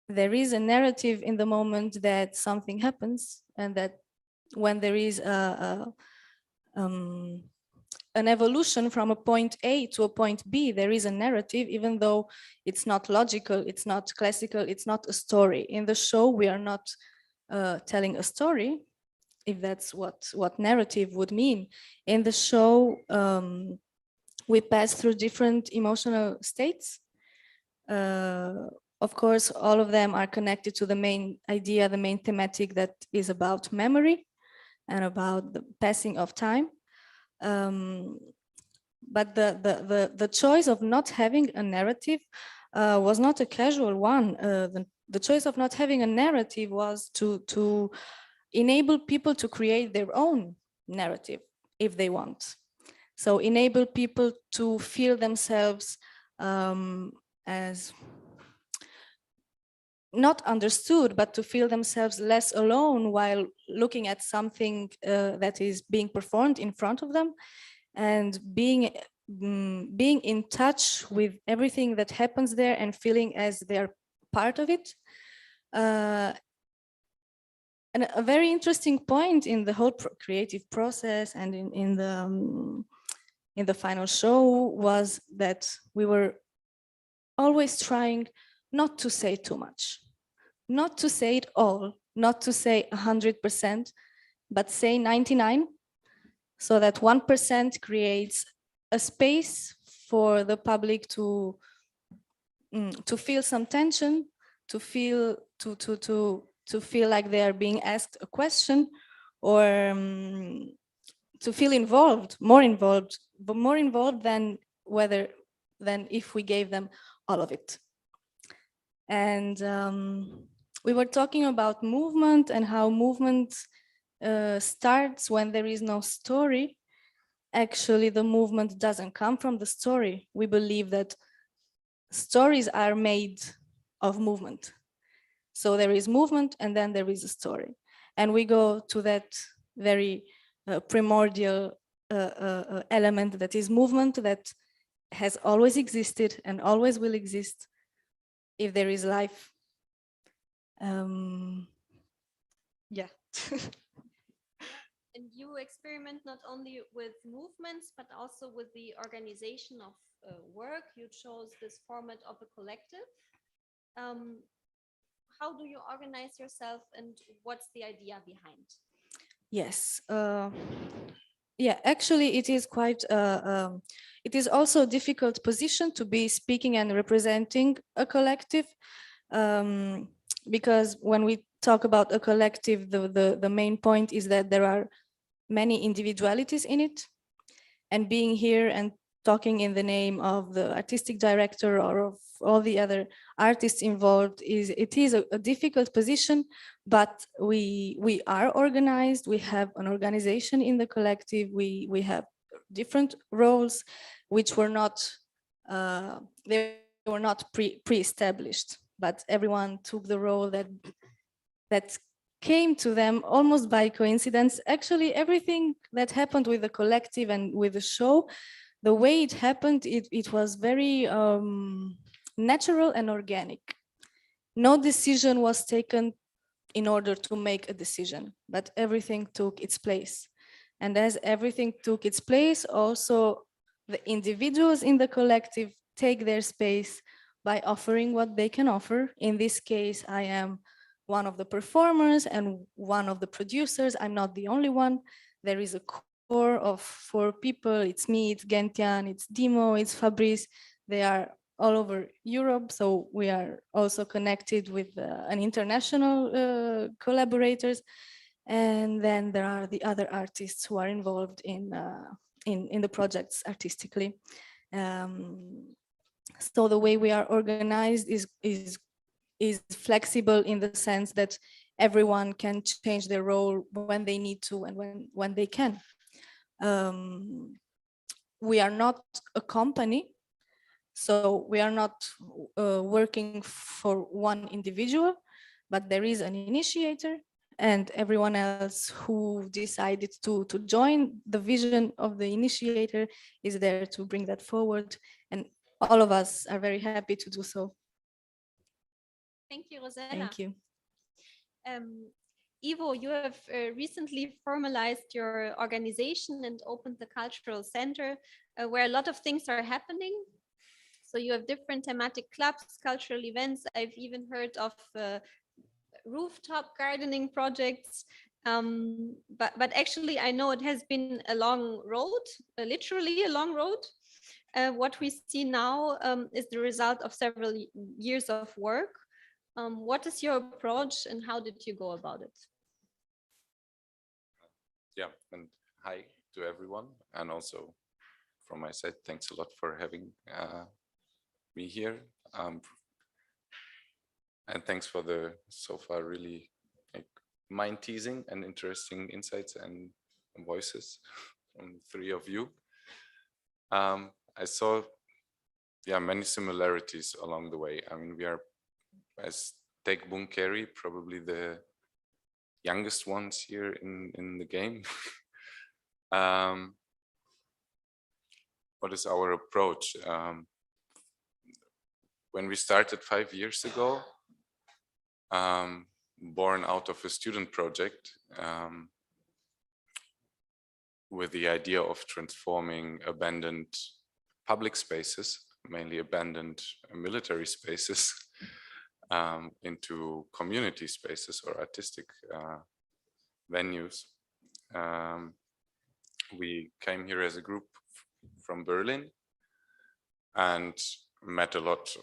there is a narrative in the moment that something happens, and that when there is an evolution from a point A to a point B, there is a narrative, even though it's not logical, it's not classical, it's not a story. In the show, we are not telling a story, if that's what narrative would mean. In the show, we pass through different emotional states Of course, all of them are connected to the main idea, the main thematic that is about memory and about the passing of time. But the choice of not having a narrative was not a casual one. The choice of not having a narrative was to enable people to create their own narrative if they want. So enable people to feel themselves as not understood, but to feel themselves less alone while looking at something that is being performed in front of them, and being in touch with everything that happens there and feeling as they're part of it. And a very interesting point in the whole creative process and in the final show was that we were always trying not to say too much, not to say it all, not to say 100%, but say 99, so that 1% creates a space for the public to feel some tension, to feel like they are being asked a question, or to feel involved, more involved than if we gave them all of it. And we were talking about movement and how movement starts when there is no story. Actually, the movement doesn't come from the story. We believe that stories are made of movement. So there is movement and then there is a story. And we go to that very primordial element that is movement, that has always existed and always will exist if there is life. Yeah. And you experiment not only with movements, but also with the organization of work. You chose this format of a collective. How do you organize yourself and what's the idea behind? Yes. Yeah, actually it is quite, it is also a difficult position to be speaking and representing a collective. Because when we talk about a collective, the main point is that there are many individualities in it, and being here and talking in the name of the artistic director or of all the other artists involved is a difficult position, but we are organized. We have an organization in the collective. We have different roles which were not they were not pre-established, but everyone took the role that came to them almost by coincidence. Actually, everything that happened with the collective and with the show, the way it happened, it was very natural and organic. No decision was taken in order to make a decision, but everything took its place. And as everything took its place, also the individuals in the collective take their space by offering what they can offer. In this case, I am one of the performers and one of the producers. I'm not the only one. There is a core of 4 people. It's me, it's Gentian, it's Dimo, it's Fabrice. They are all over Europe, so we are also connected with an international collaborators. And then there are the other artists who are involved in the projects artistically. So the way we are organized is flexible in the sense that everyone can change their role when they need to and when they can. We are not a company, so we are not working for one individual, but there is an initiator, and everyone else who decided to join the vision of the initiator is there to bring that forward, and all of us are very happy to do so. Thank you, Rosella. Thank you. Ivo, you have recently formalized your organization and opened the Cultural Center, where a lot of things are happening. So you have different thematic clubs, cultural events. I've even heard of rooftop gardening projects. But actually, I know it has been a long road, literally a long road. What we see now is the result of several years of work. What is your approach and how did you go about it? Yeah, and hi to everyone, and also from my side, thanks a lot for having me here. And thanks for the so far really like, mind-teasing and interesting insights and voices from the three of you. I saw many similarities along the way. I mean, we are, as TekBunkeri, probably the youngest ones here in the game. What is our approach? When we started 5 years ago, born out of a student project with the idea of transforming abandoned public spaces, mainly abandoned military spaces, into community spaces or artistic venues. We came here as a group from Berlin and met a lot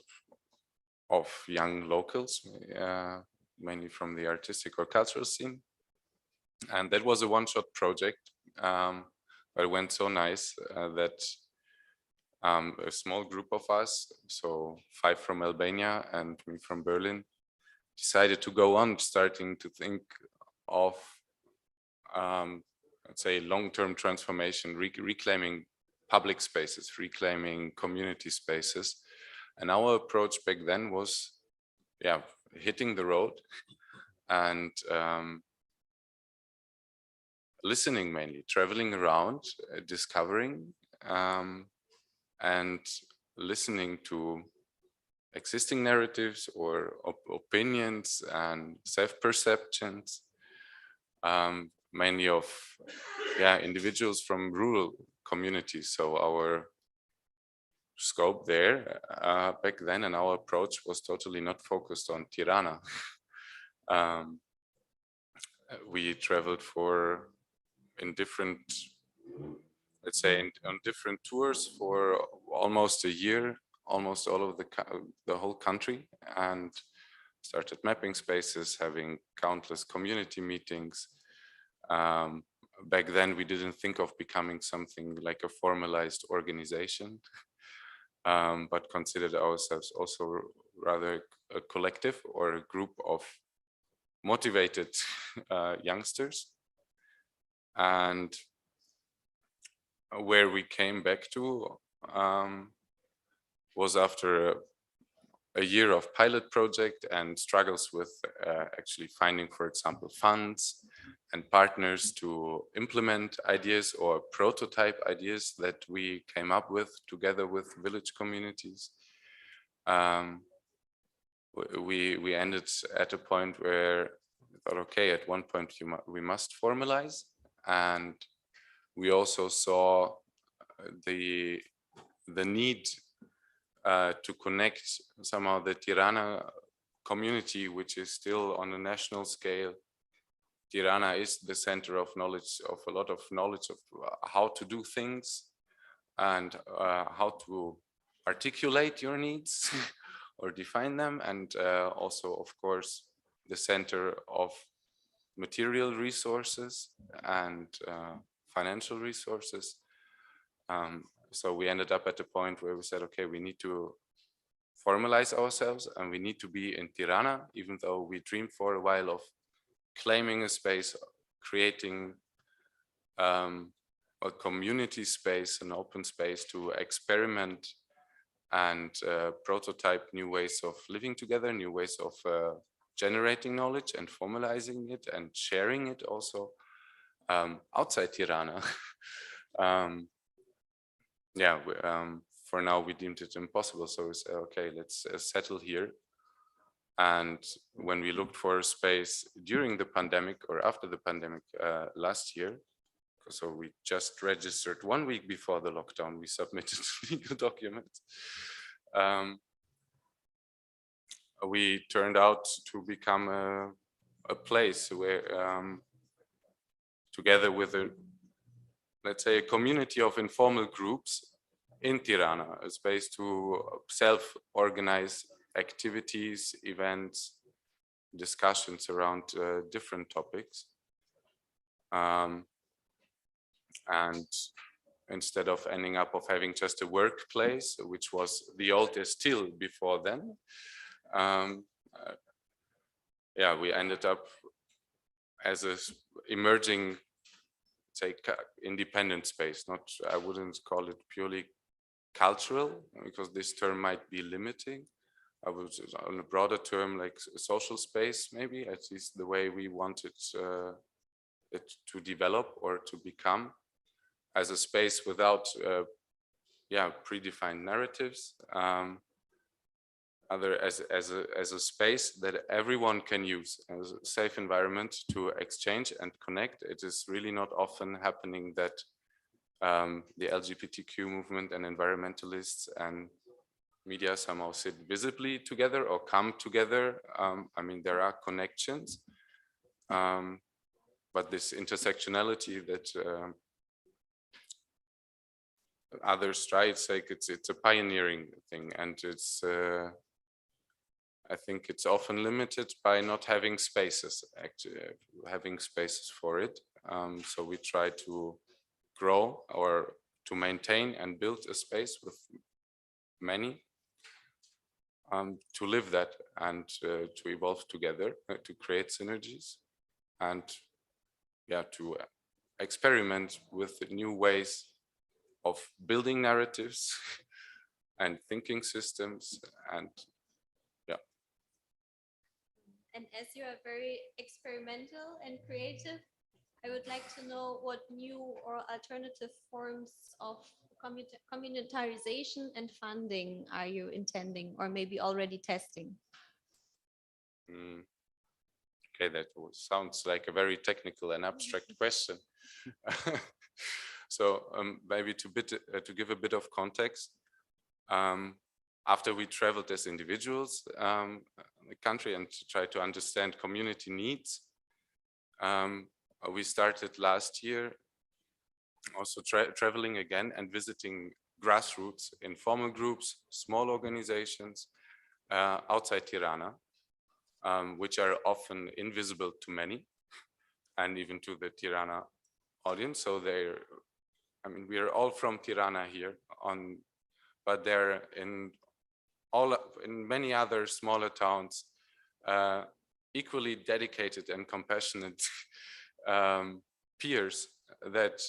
of young locals, mainly from the artistic or cultural scene. And that was a one-shot project, but it went so nice that a small group of us, so 5 from Albania and me from Berlin, decided to go on starting to think of, let's say, long-term transformation, reclaiming public spaces, reclaiming community spaces. And our approach back then was, hitting the road and listening mainly, traveling around, discovering, and listening to existing narratives or opinions and self-perceptions, mainly of individuals from rural communities. So our scope there back then and our approach was totally not focused on Tirana. We traveled in different, let's say, on different tours for almost a year, almost all of the whole country, and started mapping spaces, having countless community meetings. Back then, we didn't think of becoming something like a formalized organization, but considered ourselves also rather a collective or a group of motivated youngsters. And where we came back to was after a year of pilot project and struggles with actually finding, for example, funds and partners to implement ideas or prototype ideas that we came up with together with village communities. We ended at a point where we thought, okay, at one point we must formalize, and we also saw the need to connect somehow the Tirana community, which is still on a national scale. Tirana is the center of knowledge, of a lot of knowledge of how to do things and how to articulate your needs or define them. And also, of course, the center of material resources and financial resources. So we ended up at a point where we said, okay, we need to formalize ourselves and we need to be in Tirana, even though we dreamed for a while of claiming a space, creating a community space, an open space to experiment and prototype new ways of living together, new ways of generating knowledge and formalizing it and sharing it also outside Tirana. For now we deemed it impossible, so we said, okay, let's settle here. And when we looked for a space during the pandemic or after the pandemic last year, so we just registered 1 week before the lockdown, we submitted legal documents. We turned out to become a place where, together with let's say, a community of informal groups, in Tirana, a space to self-organize activities, events, discussions around different topics. And instead of ending up of having just a workplace, which was the old still before then, yeah, we ended up as a emerging, say, independent space. Not, I wouldn't call it purely cultural, because this term might be limiting. I would, on a broader term, like social space, maybe, at least the way we wanted it to develop or to become, as a space without, yeah, predefined narratives. As a space that everyone can use, as a safe environment to exchange and connect. It is really not often happening that the LGBTQ movement and environmentalists and media somehow sit visibly together or come together. I mean, there are connections, but this intersectionality that others try, it's like it's a pioneering thing, and it's I think it's often limited by not having spaces, having spaces for it. So we try to grow or to maintain and build a space with many, to live that and to evolve together, to create synergies, and yeah, to experiment with new ways of building narratives and thinking systems. And And as you are very experimental and creative, I would like to know what new or alternative forms of communitarization and funding are you intending, or maybe already testing? Okay, that sounds like a very technical and abstract question. So maybe to give a bit of context, after we traveled as individuals the country and to try to understand community needs, we started last year also traveling again and visiting grassroots, informal groups, small organizations outside Tirana, which are often invisible to many and even to the Tirana audience. So I mean, we are all from Tirana here, but they're in many other smaller towns, equally dedicated and compassionate peers that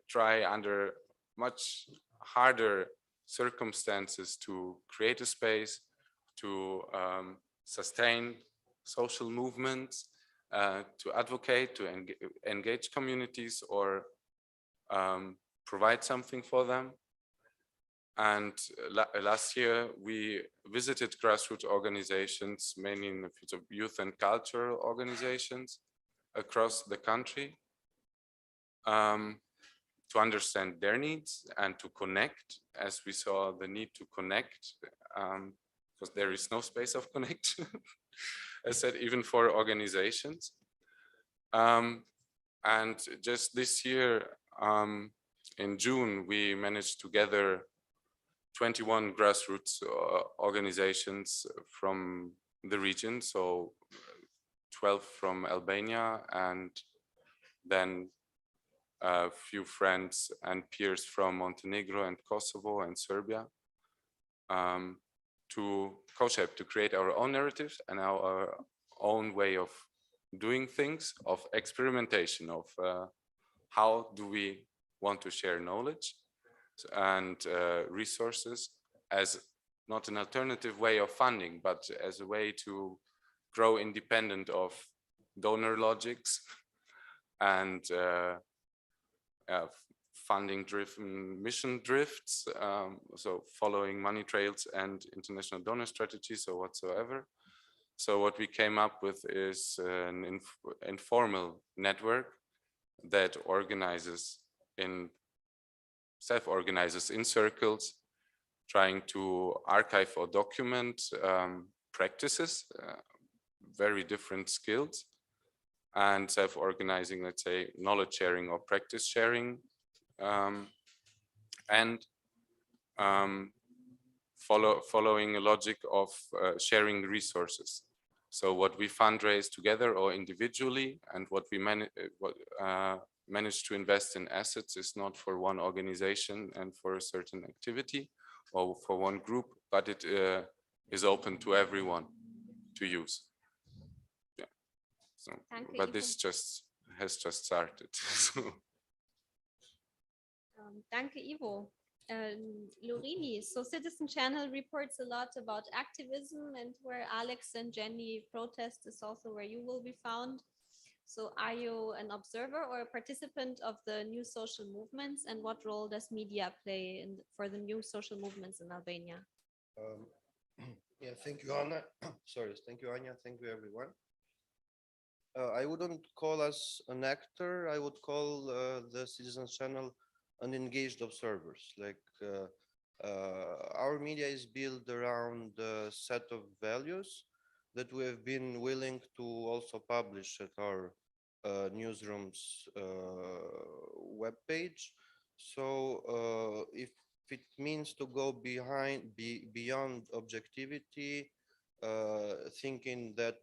try under much harder circumstances to create a space, to sustain social movements, to advocate, to engage communities, or provide something for them. And last year we visited grassroots organizations, mainly in the fields of youth and cultural organizations across the country, to understand their needs and to connect, as we saw the need to connect, because there is no space of connection, as said, even for organizations. And just this year, in June, we managed to gather 21 grassroots organizations from the region, so 12 from Albania, and then a few friends and peers from Montenegro and Kosovo and Serbia, to co-shape, to create our own narratives and our own way of doing things, of experimentation, of how do we want to share knowledge and resources as not an alternative way of funding, but as a way to grow independent of donor logics and funding-driven mission drifts, so following money trails and international donor strategies or whatsoever. So what we came up with is an informal network that self-organizes in circles, trying to archive or document practices, very different skills, and self-organizing, let's say, knowledge sharing or practice sharing, and following a logic of sharing resources. So what we fundraise together or individually, and what we manage to invest in assets is not for one organization and for a certain activity or for one group, but it is open to everyone to use. Yeah. So, but this has just started. So. Danke, Ivo. Lorini, so Citizen Channel reports a lot about activism, and where Alex and Jenny protest is also where you will be found. So are you an observer or a participant of the new social movements, and what role does media play for the new social movements in Albania? Yeah, thank you, Anna. Sorry, thank you, Anya. Thank you, everyone. I wouldn't call us an actor. I would call the Citizen Channel an engaged observers. Like our media is built around a set of values that we have been willing to also publish at our newsroom's webpage. So if it means to go beyond objectivity, thinking that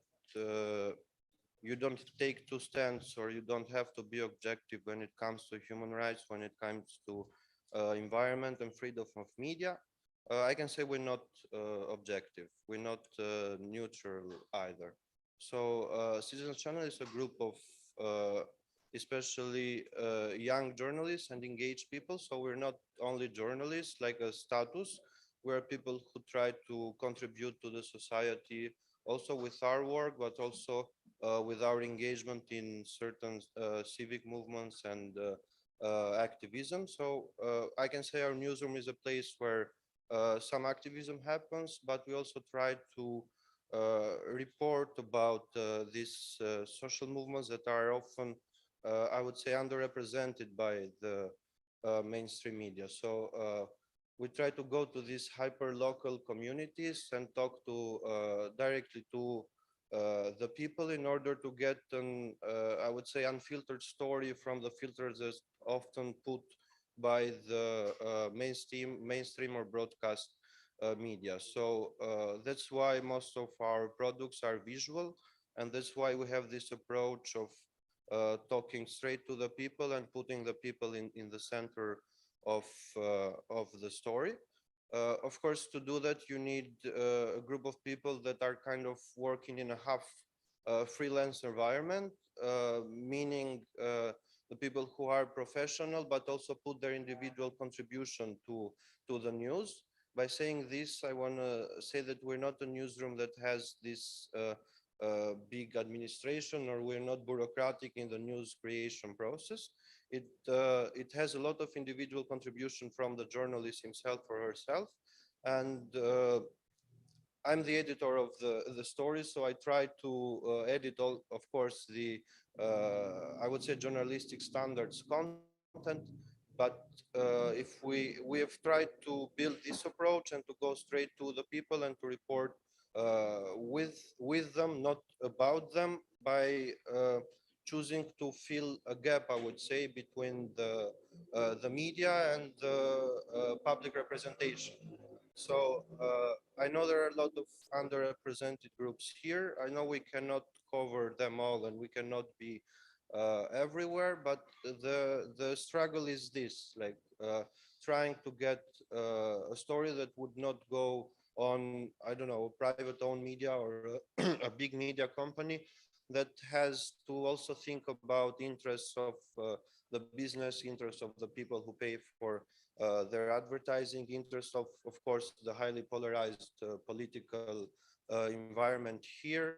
you don't take two stands, or you don't have to be objective when it comes to human rights, when it comes to environment and freedom of media, I can say we're not objective. We're not neutral either. So Citizen Channel is a group of especially young journalists and engaged people. So we're not only journalists like a status, we're people who try to contribute to the society also with our work, but also with our engagement in certain civic movements and activism. So I can say our newsroom is a place where some activism happens, but we also try to report about these social movements that are often, I would say, underrepresented by the mainstream media. So we try to go to these hyper-local communities and talk to directly to the people in order to get an, I would say, unfiltered story from the filters that's often put by the mainstream or broadcast media. So that's why most of our products are visual, and that's why we have this approach of talking straight to the people and putting the people in the center of the story. Of course, to do that, you need a group of people that are kind of working in a half freelance environment, meaning the people who are professional, but also put their individual contribution to the news. By saying this, I want to say that we're not a newsroom that has this big administration, or we're not bureaucratic in the news creation process. It has a lot of individual contribution from the journalist himself or herself, and I'm the editor of the story, so I try to edit all, of course, the I would say journalistic standards content. But if we have tried to build this approach and to go straight to the people and to report with them, not about them, by choosing to fill a gap, I would say, between the media and the public representation. So I know there are a lot of underrepresented groups here. I know we cannot cover them all, and we cannot be everywhere, but the struggle is this, like trying to get a story that would not go on, I don't know, a private owned media or a big media company that has to also think about interests of the business, interests of the people who pay for their advertising, interest of course, the highly polarized political environment here.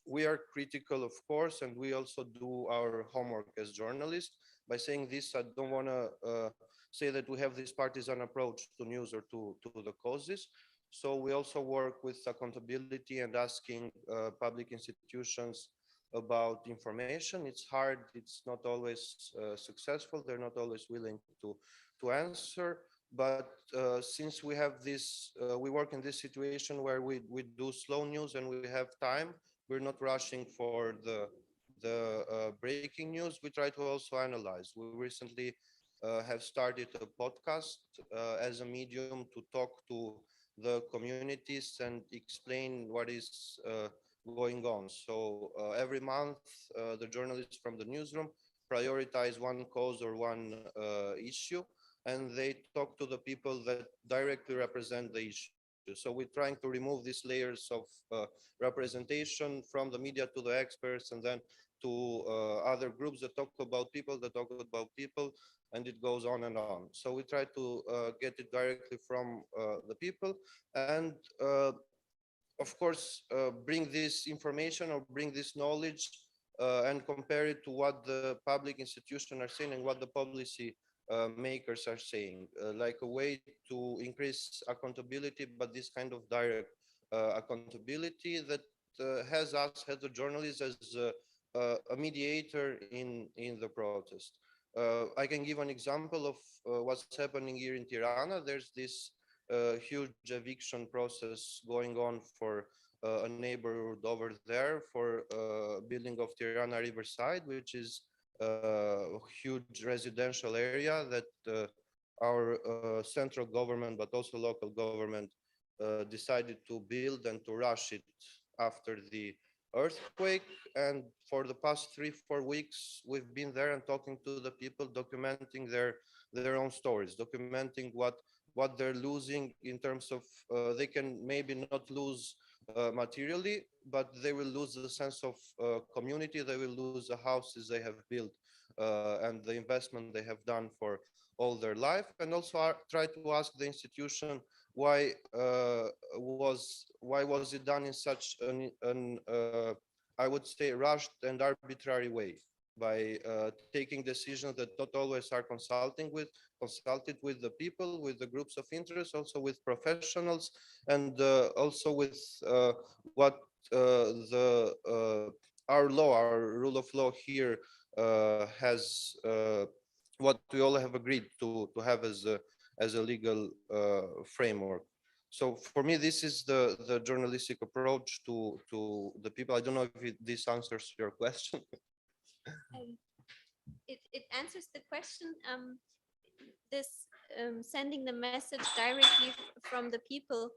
We are critical, of course, and we also do our homework as journalists. By saying this, I don't want to say that we have this partisan approach to news or to the causes. So we also work with accountability and asking public institutions about information. It's hard, it's not always successful, they're not always willing to answer. But since we have this, we work in this situation where we do slow news and we have time, we're not rushing for the breaking news. We try to also analyze. We recently have started a podcast as a medium to talk to the communities and explain what is going on. So every month, the journalists from the newsroom prioritize one cause or one issue, and they talk to the people that directly represent the issue. So we're trying to remove these layers of representation from the media to the experts, and then to other groups that talk about people, and it goes on and on. So we try to get it directly from the people, and of course, bring this information or bring this knowledge and compare it to what the public institutions are saying and what the policy makers are saying, like a way to increase accountability, but this kind of direct accountability that has the journalists as a mediator in the protest. I can give an example of what's happening here in Tirana. There's this huge eviction process going on for a neighborhood over there for building of Tirana Riverside, which is a huge residential area that our central government, but also local government, decided to build and to rush it after the earthquake. And for the past 3-4 weeks, we've been there and talking to the people, documenting their own stories, documenting what they're losing in terms of they can maybe not lose materially, but they will lose the sense of community. They will lose the houses they have built and the investment they have done for all their life, and also try to ask the institution why was it done in such an I would say rushed and arbitrary way, by taking decisions that not always are consulted with the people, with the groups of interest, also with professionals, and also with what our law, our rule of law here has, what we all have agreed to have as a legal framework. So for me, this is the journalistic approach to the people. I don't know if this answers your question. It answers the question. This sending the message directly from the people.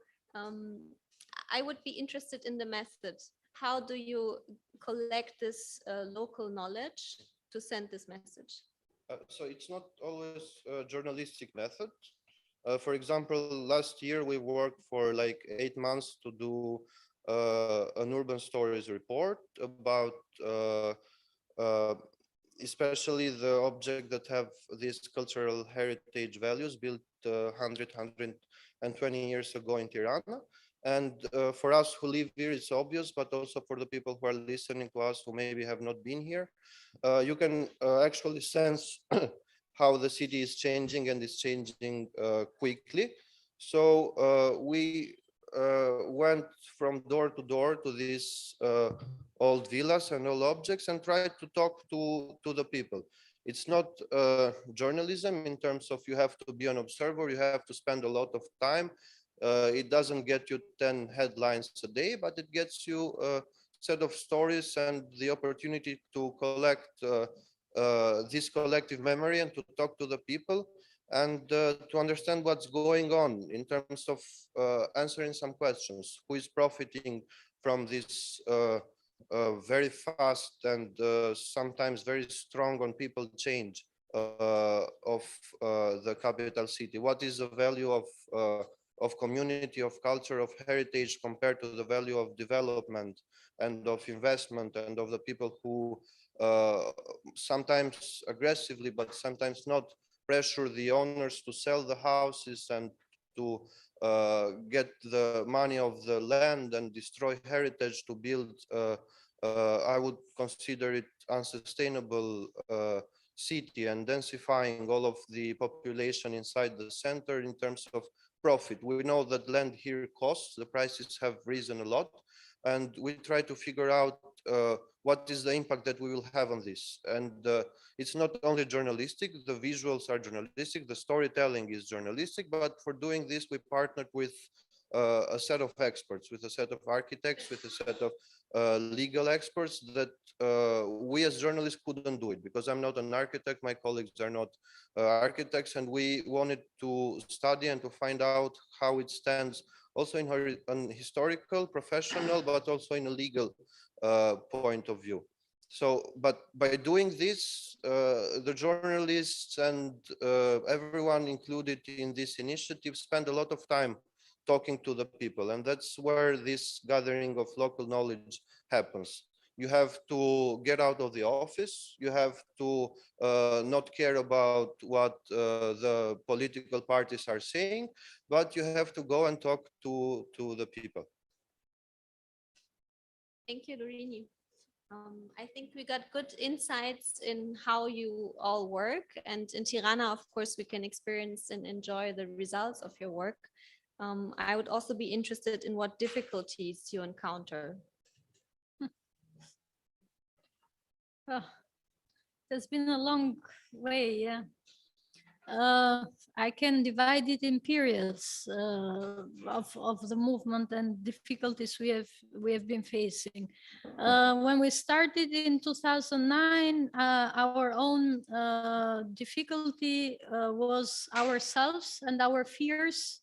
I would be interested in the method. How do you collect this local knowledge to send this message? So it's not always a journalistic method. For example, last year we worked for like 8 months to do an urban stories report about especially the objects that have these cultural heritage values built 120 years ago in Tirana. And for us who live here, it's obvious, but also for the people who are listening to us who maybe have not been here, you can actually sense how the city is changing, and is changing quickly. So we went from door to these old villas and old objects and tried to talk to the people. It's not journalism in terms of you have to be an observer, you have to spend a lot of time. It doesn't get you 10 headlines a day, but it gets you a set of stories and the opportunity to collect this collective memory and to talk to the people, and to understand what's going on in terms of answering some questions. Who is profiting from this very fast and sometimes very strong on people change of the capital city? What is the value of community, of culture, of heritage compared to the value of development and of investment, and of the people who sometimes aggressively, but sometimes not, pressure the owners to sell the houses and to get the money of the land and destroy heritage to build, I would consider it unsustainable city, and densifying all of the population inside the center in terms of profit. We know that land here costs, the prices have risen a lot, and we try to figure out what is the impact that we will have on this. And it's not only journalistic, the visuals are journalistic, the storytelling is journalistic, but for doing this, we partnered with a set of experts, with a set of architects, with a set of legal experts that we as journalists couldn't do it, because I'm not an architect, my colleagues are not architects, and we wanted to study and to find out how it stands also in an historical, professional, but also in a legal point of view. So, but by doing this, the journalists and everyone included in this initiative spend a lot of time talking to the people. And that's where this gathering of local knowledge happens. You have to get out of the office. You have to not care about what the political parties are saying, but you have to go and talk to the people. Thank you, Dorini. I think we got good insights in how you all work, and in Tirana, of course, we can experience and enjoy the results of your work. I would also be interested in what difficulties you encounter. Oh, it's been a long way, yeah. I can divide it in periods of the movement and difficulties we have been facing. When we started in 2009, our own difficulty was ourselves and our fears,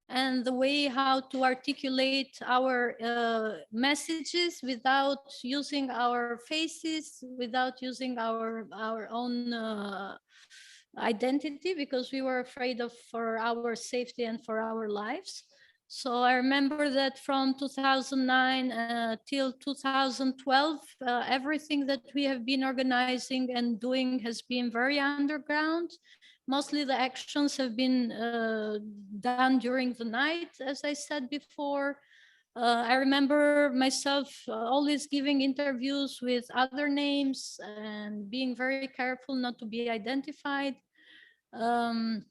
and the way how to articulate our messages without using our faces, without using our own identity, because we were afraid of for our safety and for our lives. So I remember that from 2009 till 2012, everything that we have been organizing and doing has been very underground. Mostly the actions have been done during the night, as I said before. I remember myself always giving interviews with other names and being very careful not to be identified. I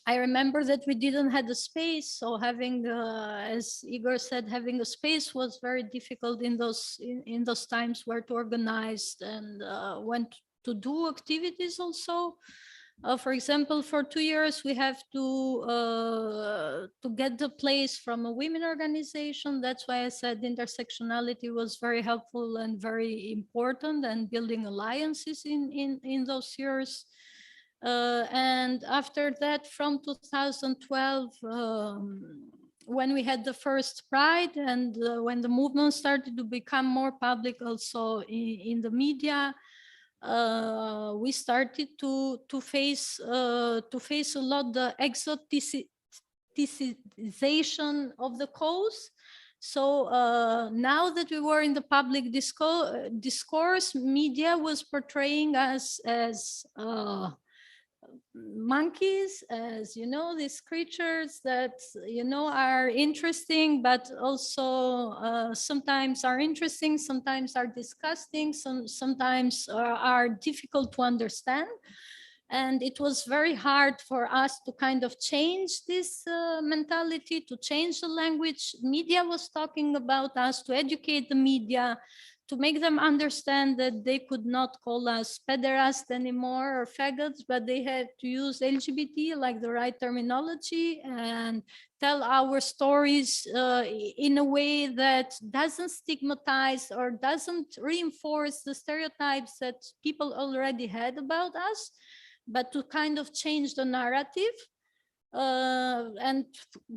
remember that we didn't have the space, so having, as Igor said, having a space was very difficult in those times where to organize and when to do activities also. For example, for 2 years, we have to get the place from a women organization. That's why I said intersectionality was very helpful and very important, and building alliances in those years. And after that, from 2012, when we had the first Pride and when the movement started to become more public also in the media, we started to face a lot the exoticization of the cause. So now that we were in the public discourse, media was portraying us as monkeys, as these creatures that are interesting, but also sometimes are interesting, sometimes are disgusting, sometimes are difficult to understand. And it was very hard for us to kind of change this mentality, to change the language. Media was talking about us, to educate the media, to make them understand that they could not call us pederast anymore or faggots, but they had to use LGBT like the right terminology, and tell our stories in a way that doesn't stigmatize or doesn't reinforce the stereotypes that people already had about us, but to kind of change the narrative. And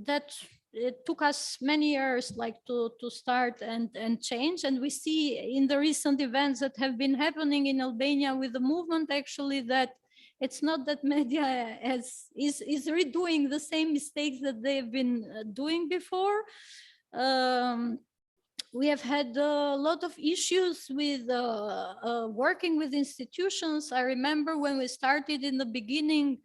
that it took us many years like to start and change. And we see in the recent events that have been happening in Albania with the movement, actually, that it's not that media is redoing the same mistakes that they've been doing before. We have had a lot of issues with working with institutions. I remember when we started in the beginning,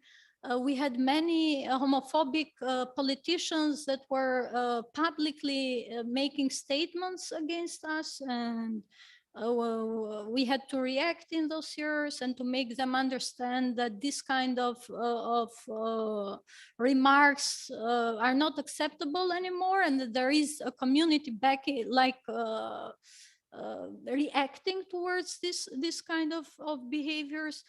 we had many homophobic politicians that were publicly making statements against us, and we had to react in those years and to make them understand that this kind of remarks are not acceptable anymore, and that there is a community back like reacting towards this kind of behaviors.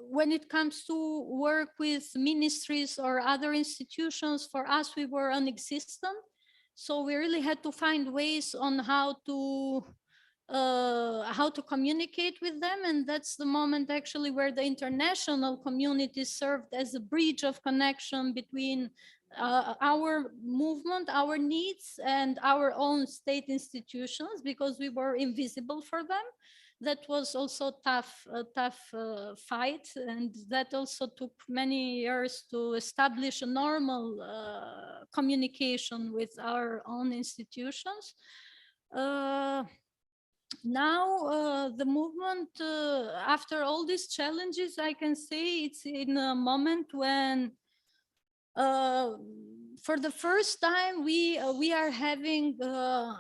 When it comes to work with ministries or other institutions, for us, we were non-existent. So we really had to find ways on how to communicate with them. And that's the moment actually where the international community served as a bridge of connection between our movement, our needs, and our own state institutions, because we were invisible for them. That was also a tough fight, and that also took many years to establish a normal communication with our own institutions. Now the movement, after all these challenges, I can say it's in a moment when for the first time we are having a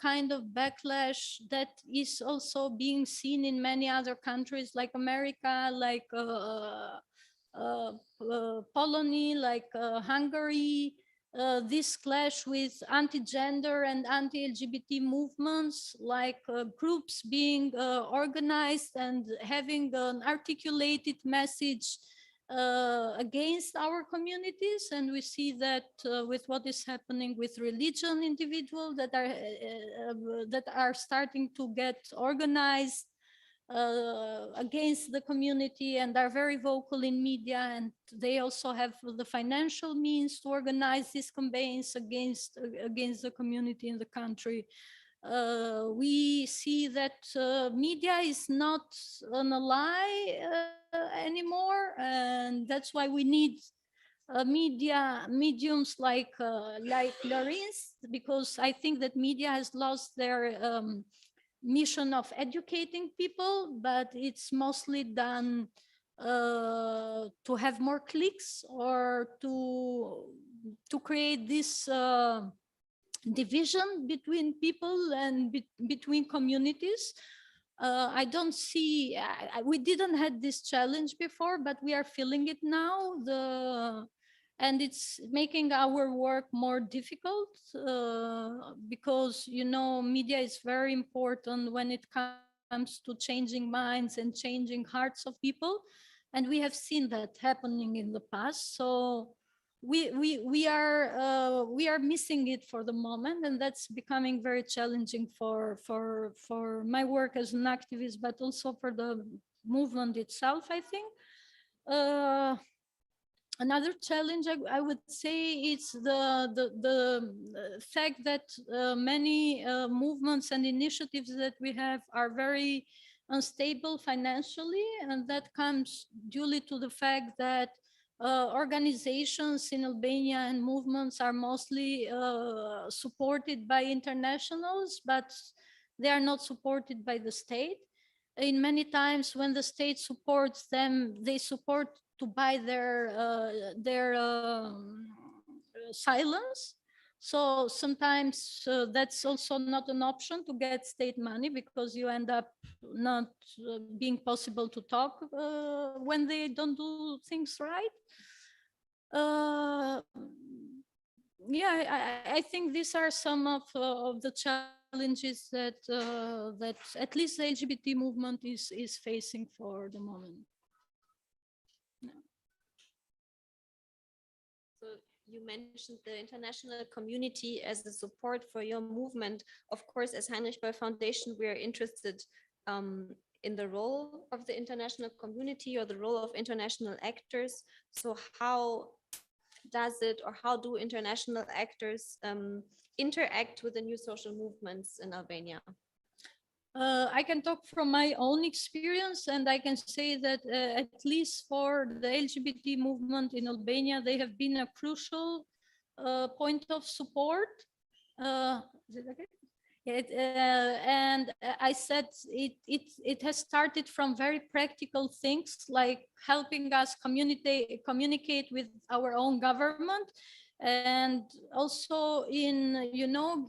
kind of backlash that is also being seen in many other countries like America, like Poland, like Hungary. This clash with anti-gender and anti-LGBT movements, like groups being organized and having an articulated message against our communities. And we see that with what is happening with religion individuals that are starting to get organized against the community and are very vocal in media, and they also have the financial means to organize these campaigns against the community in the country. We see that media is not an ally anymore, and that's why we need mediums like Larins, because I think that media has lost their mission of educating people, but it's mostly done to have more clicks or to create this division between people and between communities. I don't see, we didn't had this challenge before, but we are feeling it now. And it's making our work more difficult because, you know, media is very important when it comes to changing minds and changing hearts of people. And we have seen that happening in the past. So we are missing it for the moment, and that's becoming very challenging for my work as an activist, but also for the movement itself, I think. Another challenge, I would say, is the fact that many movements and initiatives that we have are very unstable financially, and that comes due to the fact that organizations in Albania and movements are mostly supported by internationals, but they are not supported by the state. In many times when the state supports them, they support to buy their silence. So sometimes that's also not an option to get state money, because you end up not being possible to talk when they don't do things right. Yeah, I think these are some of the challenges that that at least the LGBT movement is facing for the moment. So you mentioned the international community as a support for your movement. Of course, as Heinrich-Böll Foundation, we are interested in the role of the international community or the role of international actors. So how does it, or how do international actors interact with the new social movements in Albania? I can talk from my own experience, and I can say that at least for the LGBT movement in Albania, they have been a crucial point of support. Is it okay? And I said it has started from very practical things like helping us communicate with our own government, and also in, you know,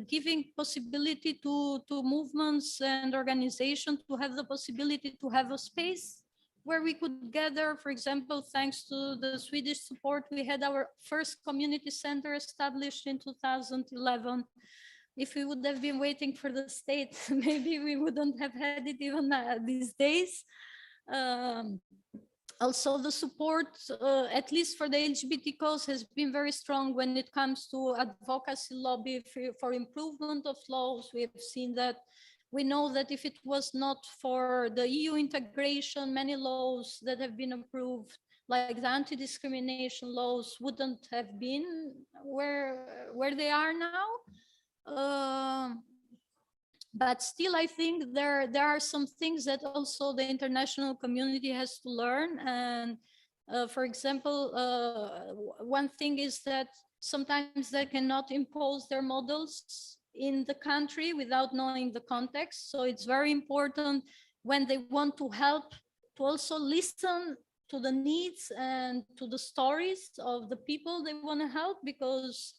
giving possibility to movements and organizations to have the possibility to have a space where we could gather. For example, thanks to the Swedish support, we had our first community center established in 2011. If we would have been waiting for the state, maybe we wouldn't have had it even these days. Also, the support, at least for the LGBT cause, has been very strong when it comes to advocacy lobby for improvement of laws. We have seen that. We know that if it was not for the EU integration, many laws that have been approved, like the anti-discrimination laws, wouldn't have been where they are now. But still, I think there are some things that also the international community has to learn. And for example, one thing is that sometimes they cannot impose their models in the country without knowing the context. So it's very important when they want to help to also listen to the needs and to the stories of the people they want to help, because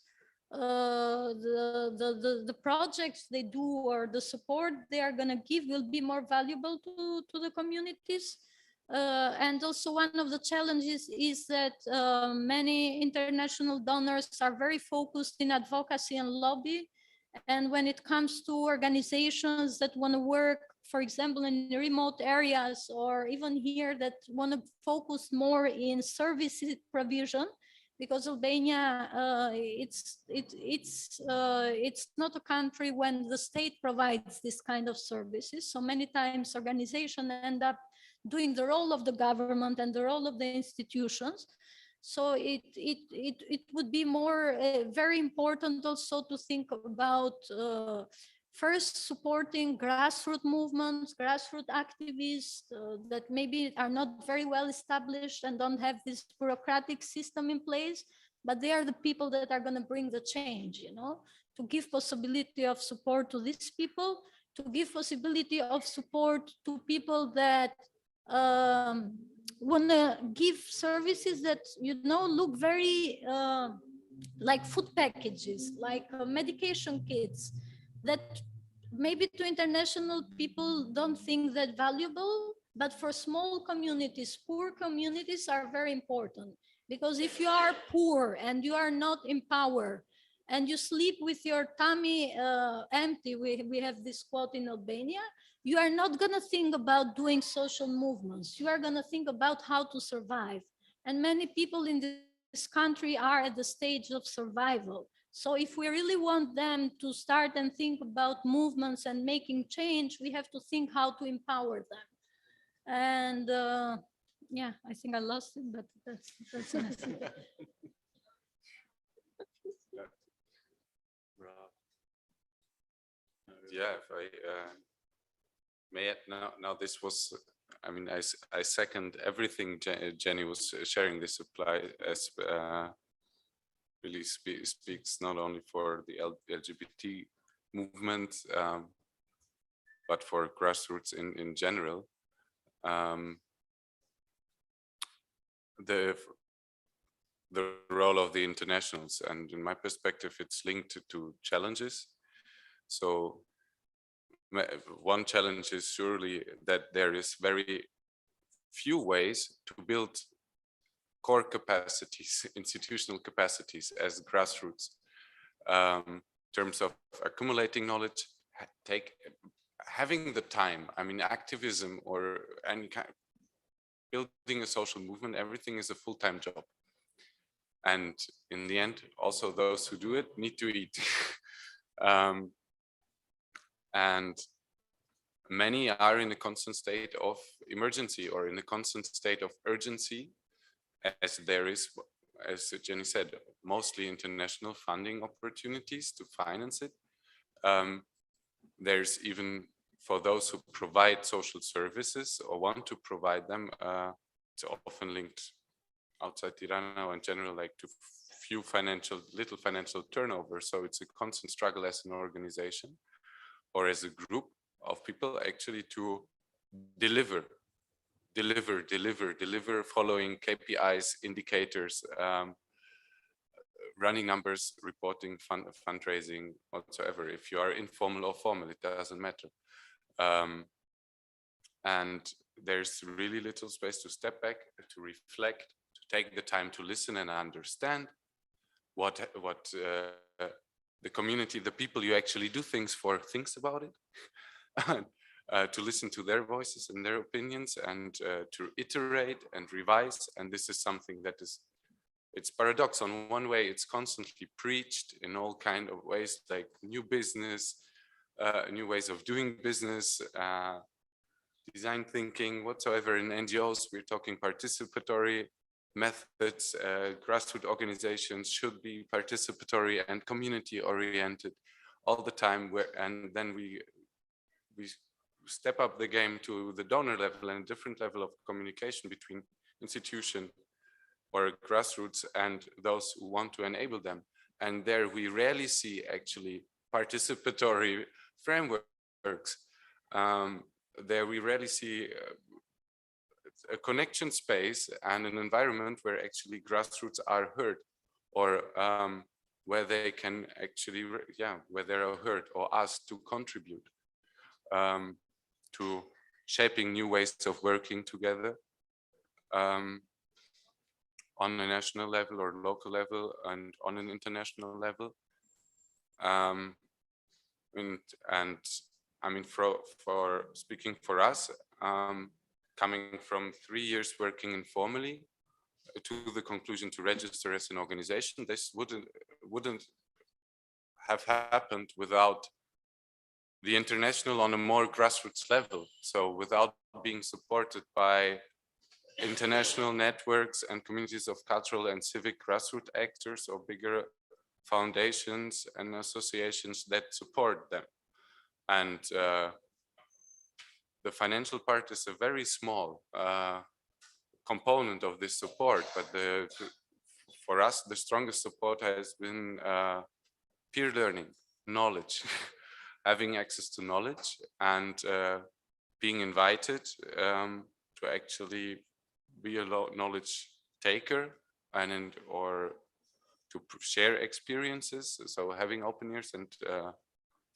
the projects they do or the support they are going to give will be more valuable to the communities. And also one of the challenges is that many international donors are very focused in advocacy and lobby. And when it comes to organizations that want to work, for example, in remote areas, or even here that want to focus more in services provision, because Albania, it's not a country when the state provides this kind of services. So many times organizations end up doing the role of the government and the role of the institutions. So it would be more very important also to think about first supporting grassroots movements, grassroots activists that maybe are not very well established and don't have this bureaucratic system in place, but they are the people that are going to bring the change, you know, to give possibility of support to these people, to give possibility of support to people that want to give services that, you know, look very like food packages, like medication kits, that maybe to international people don't think that valuable, but for small communities, poor communities are very important. Because if you are poor and you are not in power and you sleep with your tummy empty, we have this quote in Albania, you are not going to think about doing social movements. You are going to think about how to survive. And many people in this country are at the stage of survival. So if we really want them to start and think about movements and making change, we have to think how to empower them. And yeah, I think I lost it, but that's it. Yeah, if I may add now this was, I mean, I second everything Jenny was sharing. This apply as really speaks not only for the LGBT movement, but for grassroots in general. The role of the internationals, and in my perspective, it's linked to challenges. So one challenge is surely that there is very few ways to build core capacities, institutional capacities as grassroots, in terms of accumulating knowledge, having the time. I mean, activism or any kind, building a social movement, everything is a full-time job. And in the end, also those who do it need to eat. And many are in a constant state of emergency or in a constant state of urgency, as there is, as Jenny said, mostly international funding opportunities to finance it. There's even for those who provide social services or want to provide them, it's often linked outside Tirana or in general, like to little financial turnover. So it's a constant struggle as an organization or as a group of people actually to deliver following KPIs, indicators, running numbers, reporting, fundraising, whatsoever. If you are informal or formal, it doesn't matter. And there's really little space to step back, to reflect, to take the time to listen and understand what the community, the people you actually do things for, thinks about it. to listen to their voices and their opinions, and to iterate and revise. And this is something that is, it's paradox. On one way, it's constantly preached in all kind of ways, like new business, new ways of doing business, design thinking, whatsoever. In NGOs, we're talking participatory methods. Grassroots organizations should be participatory and community oriented all the time. And then we step up the game to the donor level and a different level of communication between institution or grassroots and those who want to enable them. And there we rarely see actually participatory frameworks. There we rarely see a connection space and an environment where actually grassroots are heard, or where they can actually, where they are heard or asked to contribute to shaping new ways of working together on a national level or local level and on an international level. And I mean, for speaking for us, coming from 3 years working informally to the conclusion to register as an organization, this wouldn't have happened without the international on a more grassroots level. So without being supported by international networks and communities of cultural and civic grassroots actors or bigger foundations and associations that support them. And the financial part is a very small component of this support, but for us, the strongest support has been peer learning, knowledge, having access to knowledge, and being invited to actually be a knowledge taker or to share experiences. So having open ears and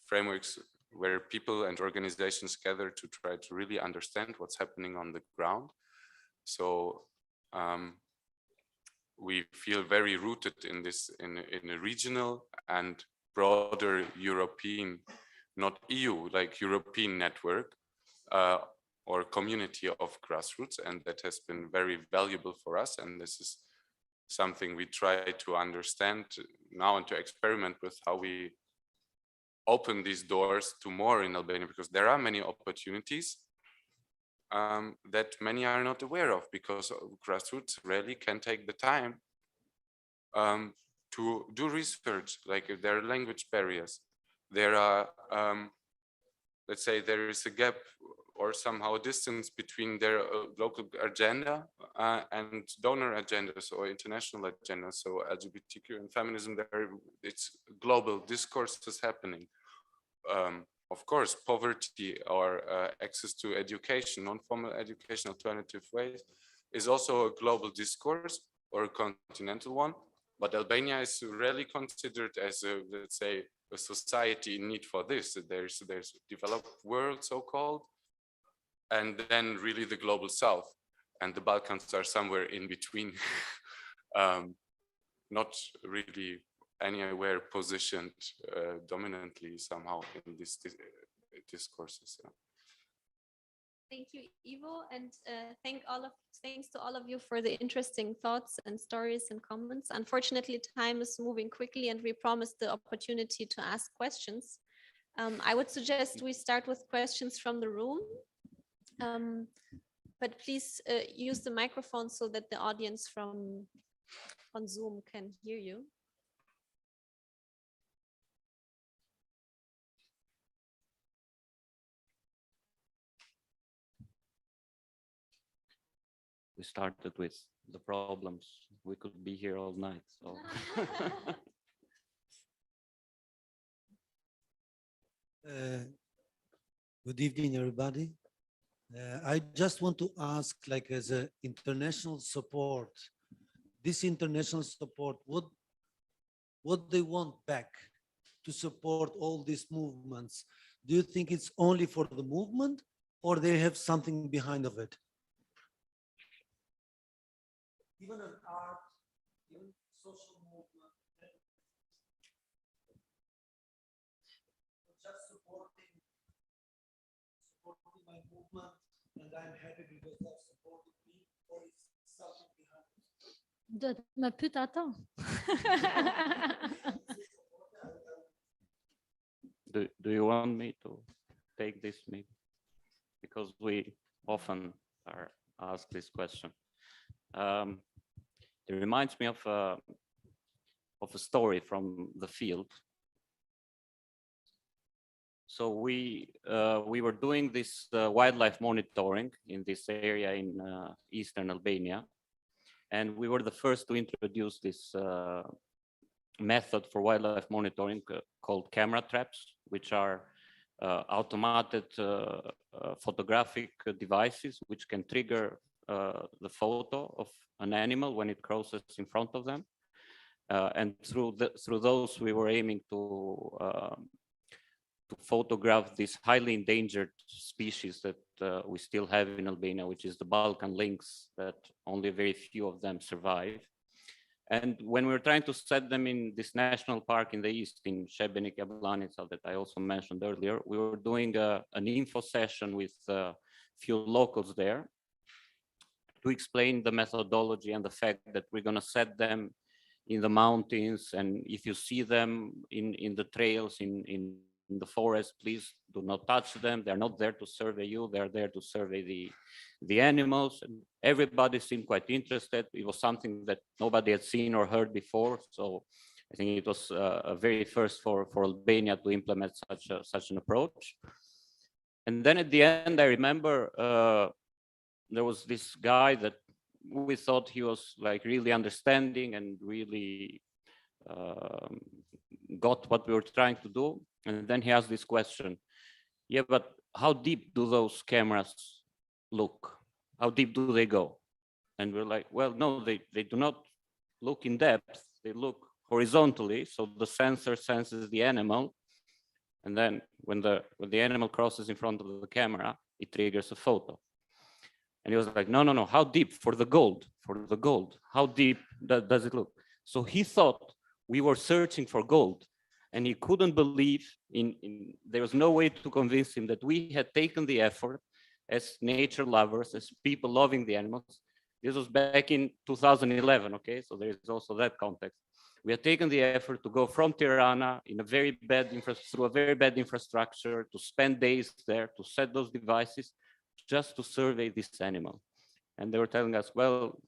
frameworks where people and organizations gather to try to really understand what's happening on the ground. So we feel very rooted in this, in a regional and broader European, not EU, like European network or community of grassroots, and that has been very valuable for us. And this is something we try to understand now and to experiment with, how we open these doors to more in Albania, because there are many opportunities that many are not aware of, because grassroots rarely can take the time to do research. Like if there are language barriers, there are, let's say there is a gap or somehow a distance between their local agenda and donor agendas or international agendas. So LGBTIQ and feminism, there it's global discourses happening. Of course, poverty or access to education, non-formal education, alternative ways, is also a global discourse or a continental one. But Albania is rarely considered as a, let's say, a society in need for this. There's developed world, so-called, and then really the global south, and the Balkans are somewhere in between, not really anywhere positioned dominantly somehow in these discourses. Yeah. Thank you, Ivo, and thanks to all of you for the interesting thoughts and stories and comments. Unfortunately, time is moving quickly, and we promised the opportunity to ask questions. I would suggest we start with questions from the room, but please use the microphone so that the audience on Zoom can hear you. We started with the problems. We could be here all night. So. Good evening, everybody. I just want to ask, like, as an international support, this international support, what they want back to support all these movements? Do you think it's only for the movement, or they have something behind of it? Even an art, even social movement, just supporting supporting my movement and I'm happy because they're supporting me, or is something behind it? Dat me pyet ata. Do you want me to take this maybe? Because we often are asked this question. It reminds me of a story from the field. So we were doing this wildlife monitoring in this area in eastern Albania, and we were the first to introduce this method for wildlife monitoring called camera traps, which are automated photographic devices which can trigger the photo of an animal when it crosses in front of them. And through those, we were aiming to photograph this highly endangered species that we still have in Albania, which is the Balkan lynx, that only very few of them survive. And when we were trying to set them in this national park in the east, in Šebenik Jablanica, that I also mentioned earlier, we were doing an info session with a few locals there to explain the methodology and the fact that we're going to set them in the mountains. And if you see them in the trails, in the forest, please do not touch them. They're not there to survey you. They're there to survey the animals. And everybody seemed quite interested. It was something that nobody had seen or heard before. So I think it was a very first for Albania to implement such an approach. And then at the end, I remember there was this guy that we thought he was like really understanding and really got what we were trying to do. And then he asked this question: yeah, but how deep do those cameras look? How deep do they go? And we're like, well, no, they do not look in depth. They look horizontally. So the sensor senses the animal. And then when the animal crosses in front of the camera, it triggers a photo. And he was like, no, how deep? For the gold, how deep does it look? So he thought we were searching for gold, and he couldn't believe there was no way to convince him that we had taken the effort as nature lovers, as people loving the animals. This was back in 2011, okay? So there is also that context. We had taken the effort to go from Tirana through a very bad infrastructure, to spend days there, to set those devices, just to survey this animal. And they were telling us, well,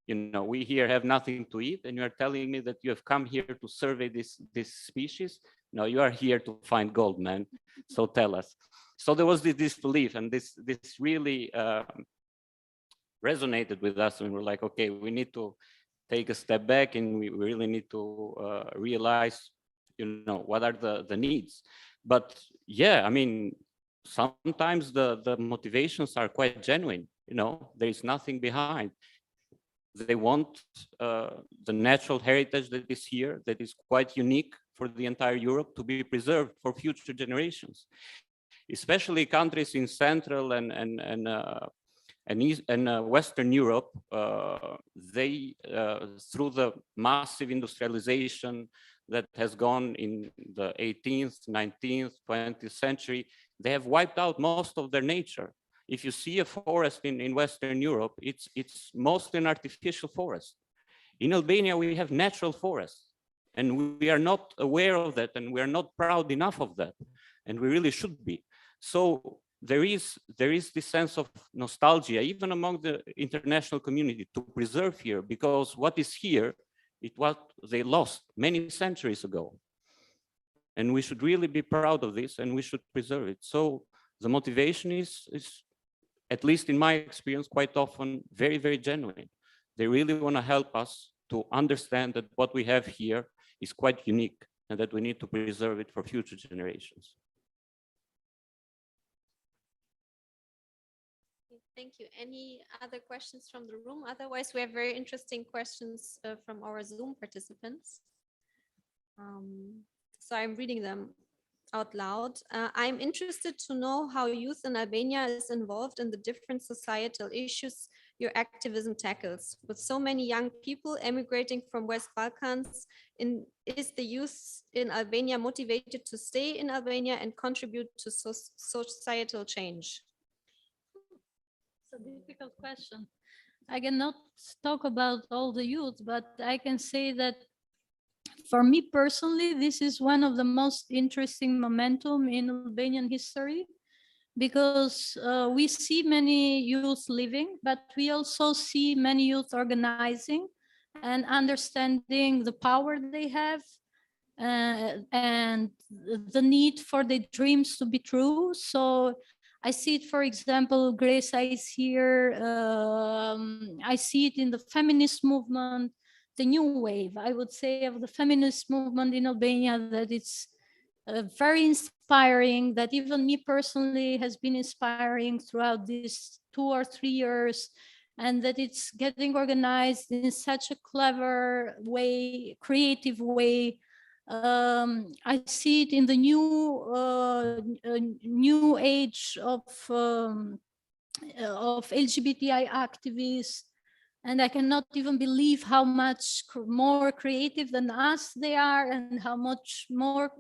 you know, we here have nothing to eat, and you are telling me that you have come here to survey this species? No, you are here to find gold, man. So tell us. So there was this belief, and this really resonated with us, and we're like, okay, we need to take a step back, and we really need to realize, you know, what are the needs. But yeah, I mean, sometimes the motivations are quite genuine. You know, there is nothing behind. They want the natural heritage that is here, that is quite unique for the entire Europe, to be preserved for future generations. Especially countries in Central and Western Europe, they, through the massive industrialization that has gone in the 18th, 19th, 20th century, they have wiped out most of their nature. If you see a forest in Western Europe, it's mostly an artificial forest. In Albania, we have natural forests, and we are not aware of that, and we are not proud enough of that, and we really should be. So there is this sense of nostalgia, even among the international community, to preserve here, because what is here is what they lost many centuries ago. And we should really be proud of this, and we should preserve it. So the motivation is, at least in my experience, quite often very, very genuine. They really want to help us to understand that what we have here is quite unique, and that we need to preserve it for future generations. Thank you. Any other questions from the room? Otherwise, we have very interesting questions from our Zoom participants. So I'm reading them out loud. I'm interested to know how youth in Albania is involved in the different societal issues your activism tackles. With so many young people emigrating from West Balkans, is the youth in Albania motivated to stay in Albania and contribute to societal change? It's a difficult question. I cannot talk about all the youth, but I can say that for me personally, this is one of the most interesting momentum in Albanian history, because we see many youth living, but we also see many youth organizing and understanding the power they have and the need for their dreams to be true. So I see it, for example, Grace is here. I see it in the feminist movement, the new wave, I would say, of the feminist movement in Albania, that it's very inspiring, that even me personally has been inspiring throughout these 2 or 3 years, and that it's getting organized in such a clever way, creative way. I see it in the new age of LGBTI activists, and I cannot even believe how much more creative than us they are, and how much more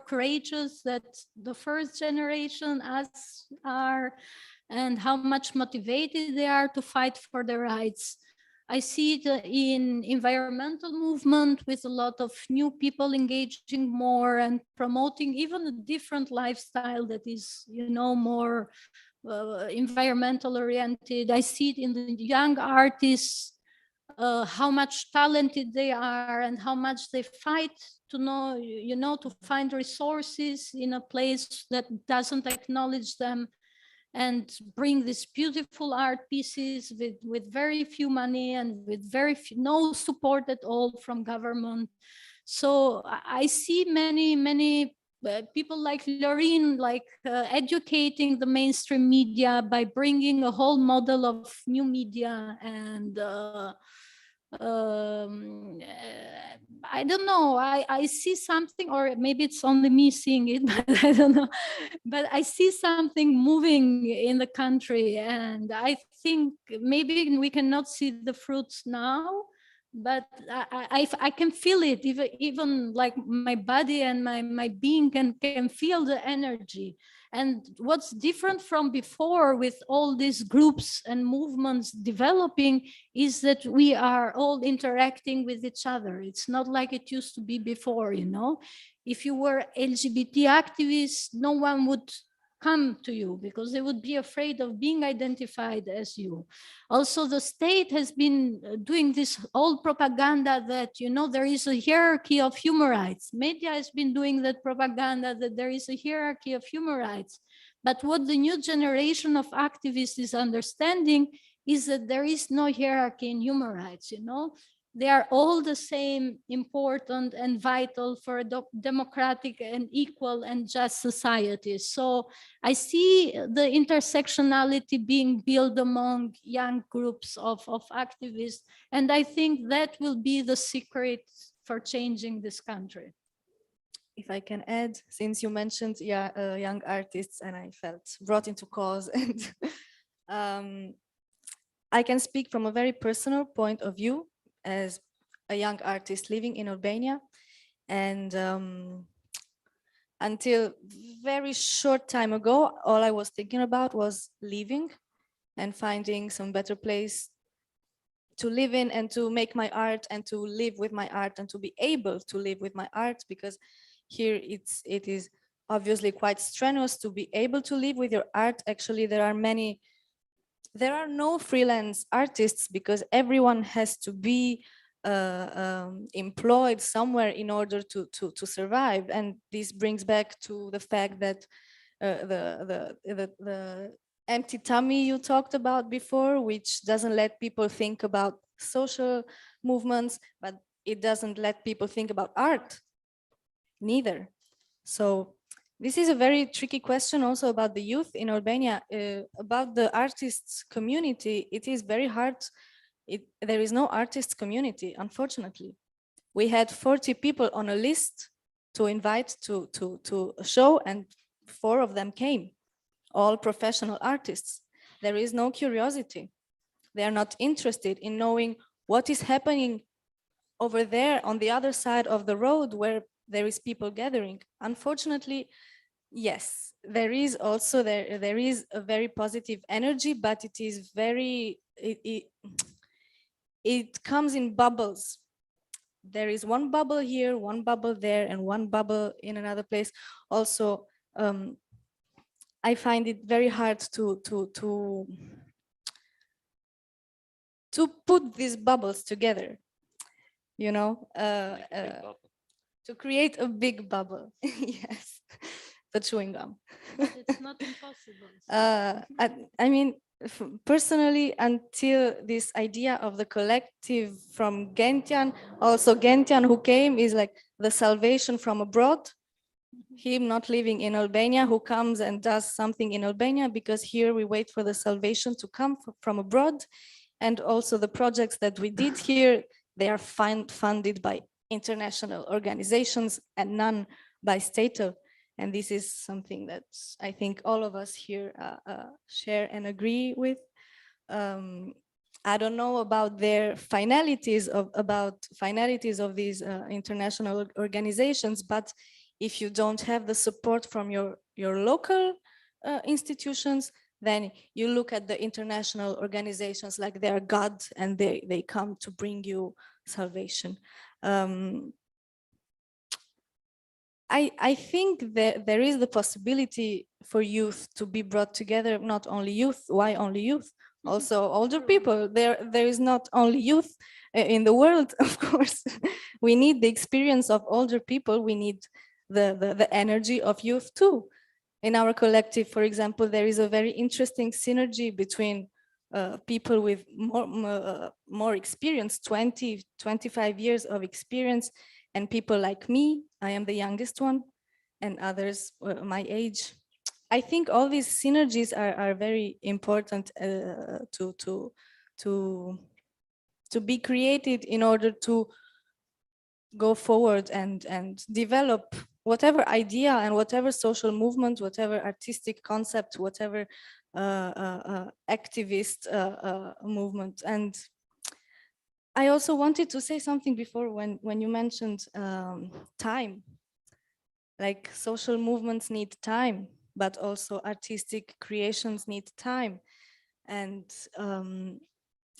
courageous that the first generation us are, and how much motivated they are to fight for their rights. I see it in environmental movement, with a lot of new people engaging more and promoting even a different lifestyle that is, more environmental oriented. I see it in the young artists, how much talented they are and how much they fight to to find resources in a place that doesn't acknowledge them, and bring these beautiful art pieces with very few money and with no support at all from government. So I see many people like Loreen, educating the mainstream media by bringing a whole model of new media, and I don't know, I see something, or maybe it's only me seeing it, but I don't know, but I see something moving in the country, and I think maybe we cannot see the fruits now, but I can feel it, even like my body and my being can feel the energy. And what's different from before, with all these groups and movements developing, is that we are all interacting with each other. It's not like it used to be before, If you were LGBT activists, no one would come to you because they would be afraid of being identified as you. Also, the state has been doing this old propaganda that, there is a hierarchy of human rights. Media has been doing that propaganda that there is a hierarchy of human rights. But what the new generation of activists is understanding is that there is no hierarchy in human rights, They are all the same, important and vital for a democratic and equal and just society. So I see the intersectionality being built among young groups of activists. And I think that will be the secret for changing this country. If I can add, since you mentioned young artists, and I felt brought into cause, and I can speak from a very personal point of view as a young artist living in Albania. And until very short time ago, all I was thinking about was leaving and finding some better place to live in and to make my art and to live with my art and to be able to live with my art, because here it is obviously quite strenuous to be able to live with your art. Actually, there are no freelance artists because everyone has to be employed somewhere in order to survive. And this brings back to the fact that the empty tummy you talked about before, which doesn't let people think about social movements, but it doesn't let people think about art neither. So this is a very tricky question also about the youth in Albania, about the artists community. It is very hard. There is no artists community, unfortunately. We had 40 people on a list to invite to a show, and 4 of them came, all professional artists. There is no curiosity. They are not interested in knowing what is happening over there on the other side of the road where there is people gathering. Unfortunately, yes, there is also there is a very positive energy, but it is very it comes in bubbles. There is one bubble here, one bubble there, and one bubble in another place. Also, I find it very hard to put these bubbles together, you know, to create a big bubble. Yes, the chewing gum. But it's not impossible. I mean, personally, until this idea of the collective from Gentian, also Gentian who came is like the salvation from abroad. Him not living in Albania, who comes and does something in Albania, because here we wait for the salvation to come from abroad. And also the projects that we did here, they are funded by international organizations and none by statal. And this is something that I think all of us here share and agree with. I don't know about their finalities of these international organizations, but if you don't have the support from your local institutions, then you look at the international organizations like they are God and they come to bring you salvation. I think that there is the possibility for youth to be brought together, not only youth. Why only youth? Also older people. There is not only youth in the world, of course. We need the experience of older people. We need the energy of youth too. In our collective, for example, there is a very interesting synergy between people with more experience, 20, 25 years of experience, and people like me. I am the youngest one, and others my age. I think all these synergies are very important to be created in order to go forward and develop whatever idea and whatever social movement, whatever artistic concept, whatever activist movement. And I also wanted to say something before when you mentioned time. Like social movements need time, but also artistic creations need time. And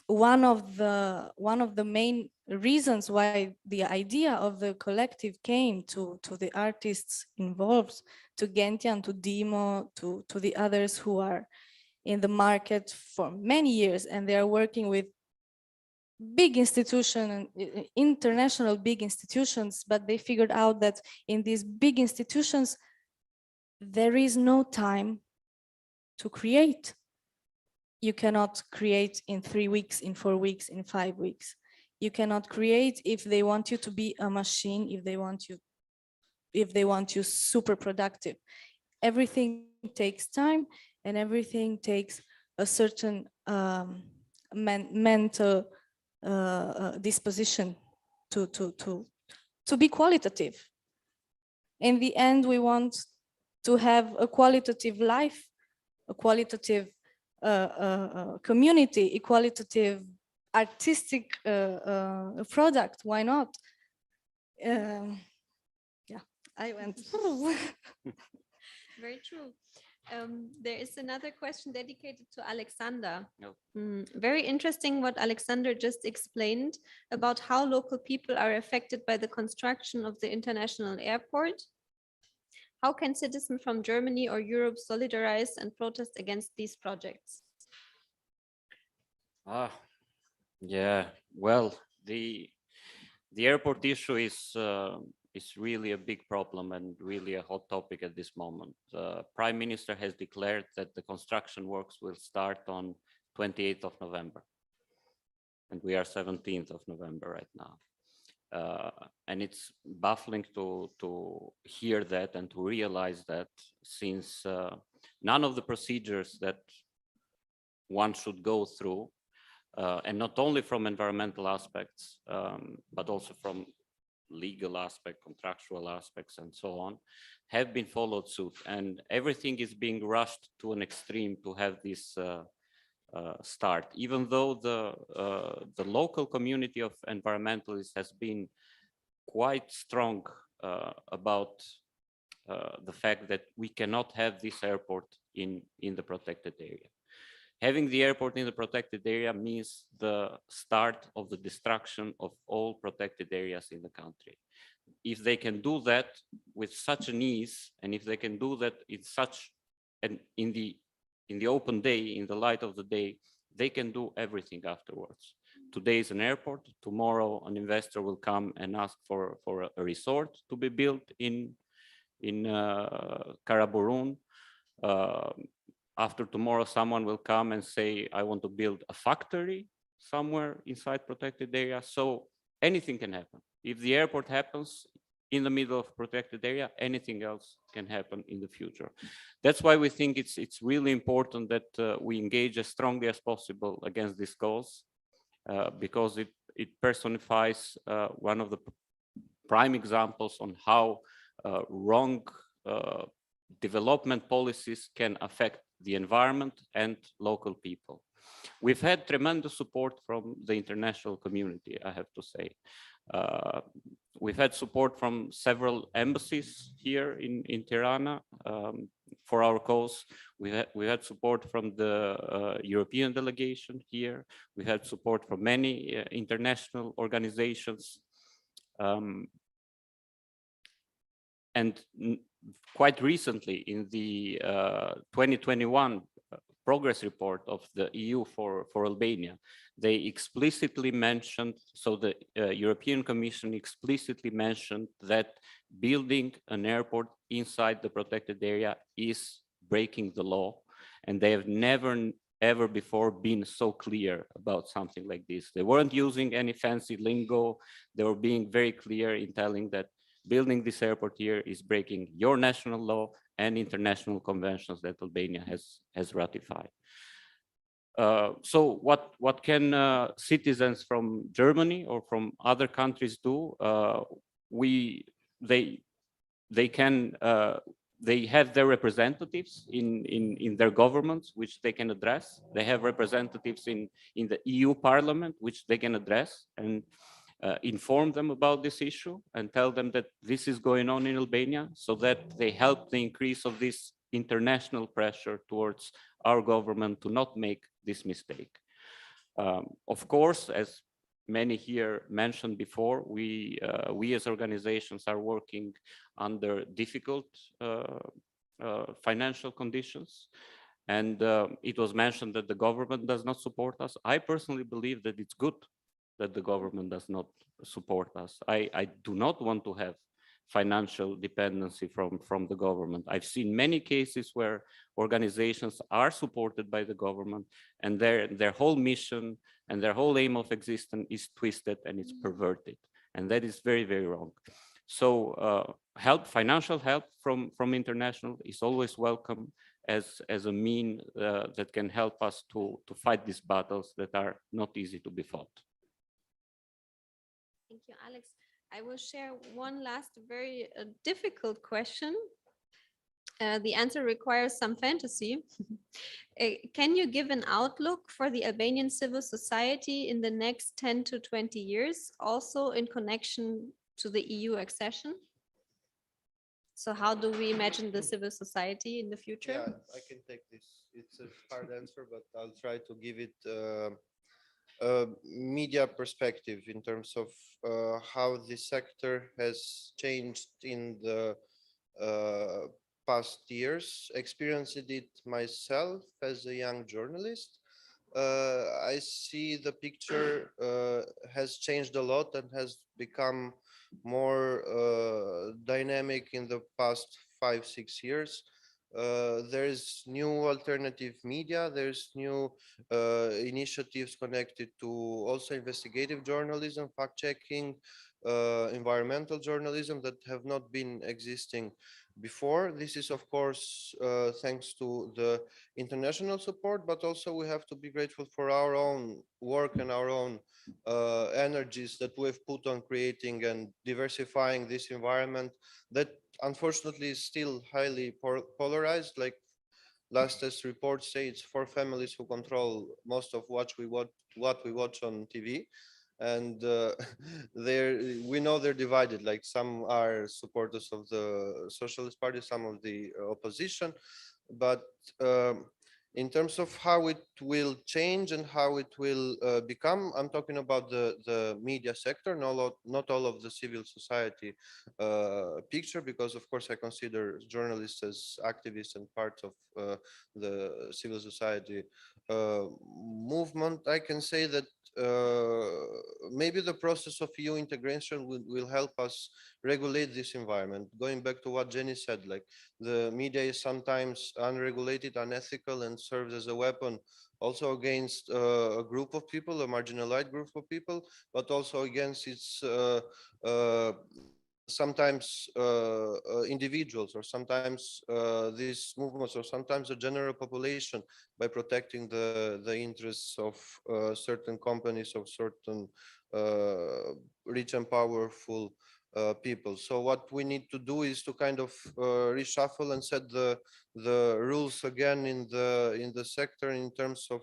one of the main reasons why the idea of the collective came to the artists involved, to Gentian, to Dimo, to the others who are in the market for many years, and they are working with big institutions, international big institutions, but they figured out that in these big institutions, there is no time to create. You cannot create in 3 weeks, in 4 weeks, in 5 weeks. You cannot create if they want you to be a machine, if they want you super productive. Everything takes time, and everything takes a certain mental disposition to be qualitative. In the end, we want to have a qualitative life, a qualitative community, a qualitative artistic product. Why not? Yeah, I went. Very true. There is another question dedicated to Alexander. No. Very interesting what Alexander just explained about how local people are affected by the construction of the international airport. How can citizens from Germany or Europe solidarize and protest against these projects? Yeah, well, the airport issue is really a big problem and really a hot topic at this moment. Prime Minister has declared that the construction works will start on 28th of November. And we are 17th of November right now. And it's baffling to hear that and to realize that, since none of the procedures that one should go through, and not only from environmental aspects, but also from legal aspect, contractual aspects, and so on, have been followed suit, and everything is being rushed to an extreme to have this start, even though the local community of environmentalists has been quite strong about the fact that we cannot have this airport in the protected area. Having the airport in the protected area means the start of the destruction of all protected areas in the country. If they can do that with such an ease, and if they can do that in such and in the open day, in the light of the day, they can do everything afterwards. Today is an airport. Tomorrow, an investor will come and ask for a resort to be built in Karaburun. After tomorrow, someone will come and say, I want to build a factory somewhere inside protected area. So anything can happen. If the airport happens in the middle of protected area, anything else can happen in the future. That's why we think it's really important that we engage as strongly as possible against this cause, because it personifies one of the prime examples on how wrong development policies can affect the environment and local people. We've had tremendous support from the international community, I have to say. We've had support from several embassies here in Tirana for our cause. We had support from the European delegation here. We had support from many international organizations. And quite recently, in the 2021 progress report of the EU for Albania, they explicitly mentioned, so the European Commission explicitly mentioned that building an airport inside the protected area is breaking the law. And they have never, ever before been so clear about something like this. They weren't using any fancy lingo. They were being very clear in telling that building this airport here is breaking your national law and international conventions that Albania has ratified. So what can citizens from Germany or from other countries do? They have their representatives in their governments, which they can address. They have representatives in the EU Parliament, which they can address and inform them about this issue and tell them that this is going on in Albania, so that they help the increase of this international pressure towards our government to not make this mistake. Of course, as many here mentioned before, we as organizations are working under difficult financial conditions. And it was mentioned that the government does not support us. I personally believe that it's good that the government does not support us. I do not want to have financial dependency from the government. I've seen many cases where organizations are supported by the government and their whole mission and their whole aim of existence is twisted and it's perverted. And that is very, very wrong. So financial help from international is always welcome as a mean that can help us to fight these battles that are not easy to be fought. Thank you, Alex. I will share one last very difficult question. The answer requires some fantasy. Can you give an outlook for the Albanian civil society in the next 10 to 20 years, also in connection to the EU accession? So how do we imagine the civil society in the future? Yeah, I can take this. It's a hard answer, but I'll try to give it media perspective in terms of how the sector has changed in the past years. Experienced it myself as a young journalist. I see the picture has changed a lot and has become more dynamic in the past 5-6 years. There's new alternative media, there's new initiatives connected to also investigative journalism, fact-checking, environmental journalism that have not been existing before. This is, of course, thanks to the international support, but also we have to be grateful for our own work and our own energies that we've put on creating and diversifying this environment that unfortunately is still highly polarized. latest reports say it's 4 families who control most of what we watch on TV. And we know they're divided, like some are supporters of the Socialist Party, some of the opposition, but in terms of how it will change and how it will become, I'm talking about the media sector, not all of the civil society picture, because of course I consider journalists as activists and part of the civil society movement. I can say that maybe the process of EU integration will help us regulate this environment. Going back to what Jenny said, like the media is sometimes unregulated, unethical, and serves as a weapon also against a group of people, a marginalized group of people, but also against its sometimes individuals, or sometimes these movements, or sometimes the general population, by protecting the interests of certain companies, of certain rich and powerful people. So what we need to do is to kind of reshuffle and set the rules again in the sector, in terms of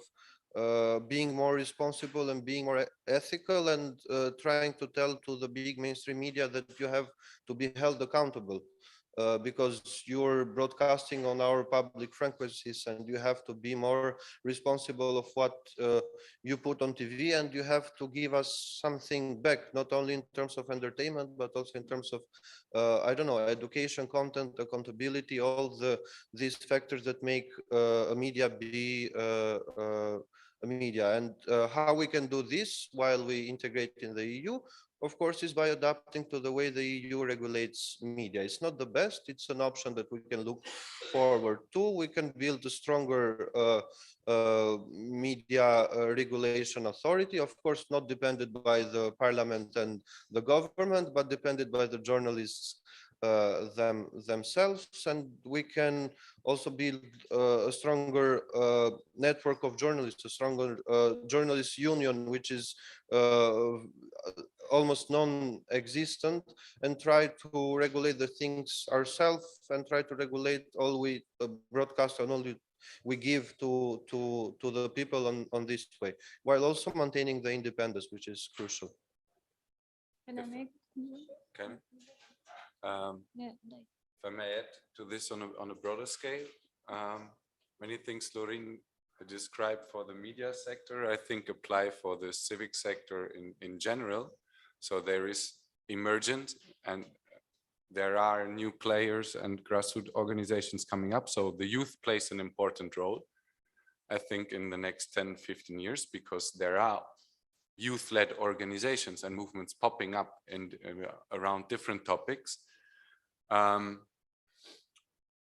being more responsible and being more ethical, and trying to tell to the big mainstream media that you have to be held accountable because you're broadcasting on our public frequencies, and you have to be more responsible of what you put on TV, and you have to give us something back, not only in terms of entertainment, but also in terms of, I don't know, education, content, accountability, all these factors that make a media be a media. And how we can do this while we integrate in the EU, of course, is by adapting to the way the EU regulates media. It's not the best, it's an option that we can look forward to. We can build a stronger media regulation authority, of course, not dependent by the parliament and the government, but dependent by the journalists themselves. And we can also build a stronger network of journalists, a stronger journalist union, which is almost non-existent, and try to regulate the things ourselves, and try to regulate all we broadcast and all we give to the people on this way, while also maintaining the independence, which is crucial. Can I make? Okay. Yeah, If I may add to this on a broader scale, many things Lorin described for the media sector, I think apply for the civic sector in general. So there is emergent, and there are new players and grassroots organizations coming up. So the youth plays an important role, I think, in the next 10, 15 years, because there are youth-led organizations and movements popping up around different topics.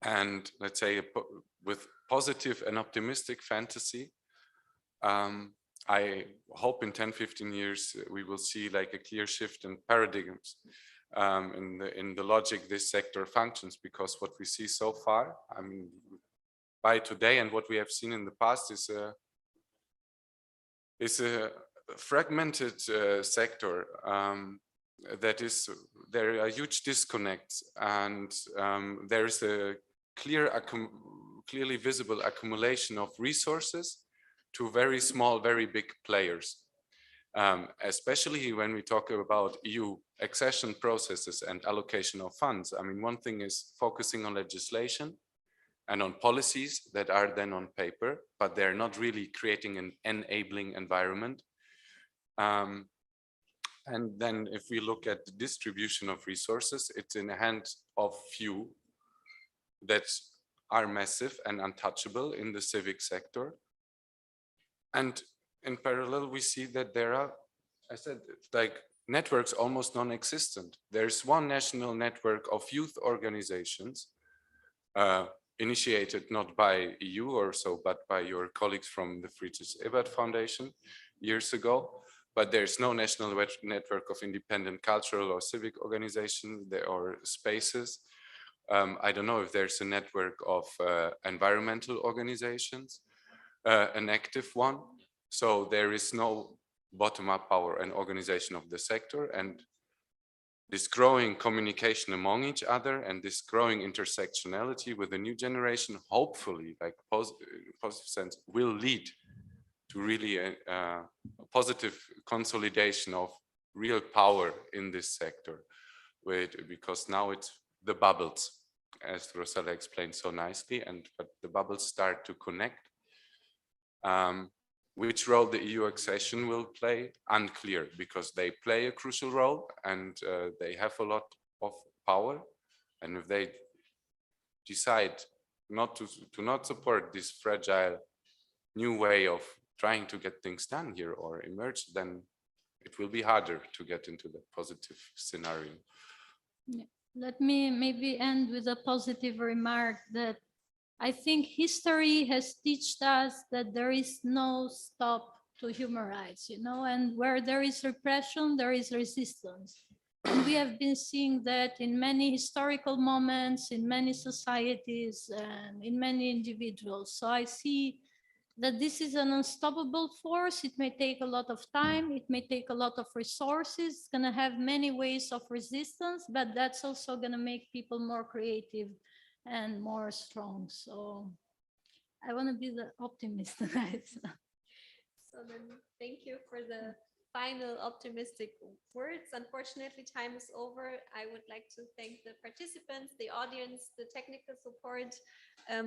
And let's say with positive and optimistic fantasy, I hope in 10, 15 years, we will see like a clear shift in paradigms in the logic this sector functions, because what we see so far, I mean, by today and what we have seen in the past is a fragmented sector that is, there are huge disconnects, and there is a clearly visible accumulation of resources to very small, very big players, especially when we talk about EU accession processes and allocation of funds. I mean, one thing is focusing on legislation and on policies that are then on paper, but they're not really creating an enabling environment. And then if we look at the distribution of resources, it's in the hands of few that are massive and untouchable in the civic sector. And in parallel, we see that there are, I said, like networks almost non-existent. There's one national network of youth organizations initiated not by EU or so, but by your colleagues from the Friedrich Ebert Foundation years ago. But there's no national network of independent cultural or civic organizations or spaces. I don't know if there's a network of environmental organizations, an active one. So there is no bottom-up power and organization of the sector. And this growing communication among each other and this growing intersectionality with the new generation, hopefully, like positive sense, will lead to really a positive consolidation of real power in this sector. Because now it's the bubbles, as Rosella explained so nicely, but the bubbles start to connect. Which role the EU accession will play, unclear, because they play a crucial role and they have a lot of power. And if they decide not to not support this fragile new way of trying to get things done here or emerge, then it will be harder to get into the positive scenario. Yeah. Let me maybe end with a positive remark that I think history has taught us that there is no stop to human rights, you know, and where there is repression, there is resistance. And we have been seeing that in many historical moments, in many societies, and in many individuals. So I see that this is an unstoppable force. It may take a lot of time. It may take a lot of resources. It's going to have many ways of resistance, but that's also going to make people more creative and more strong. So I want to be the optimist tonight. So then thank you for the final optimistic words. Unfortunately, time is over. I would like to thank the participants, the audience, the technical support,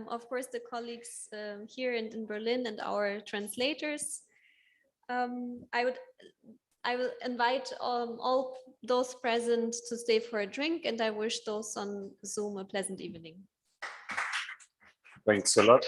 of course, the colleagues here in Berlin and our translators. I will invite all those present to stay for a drink, and I wish those on Zoom a pleasant evening. Thanks a lot.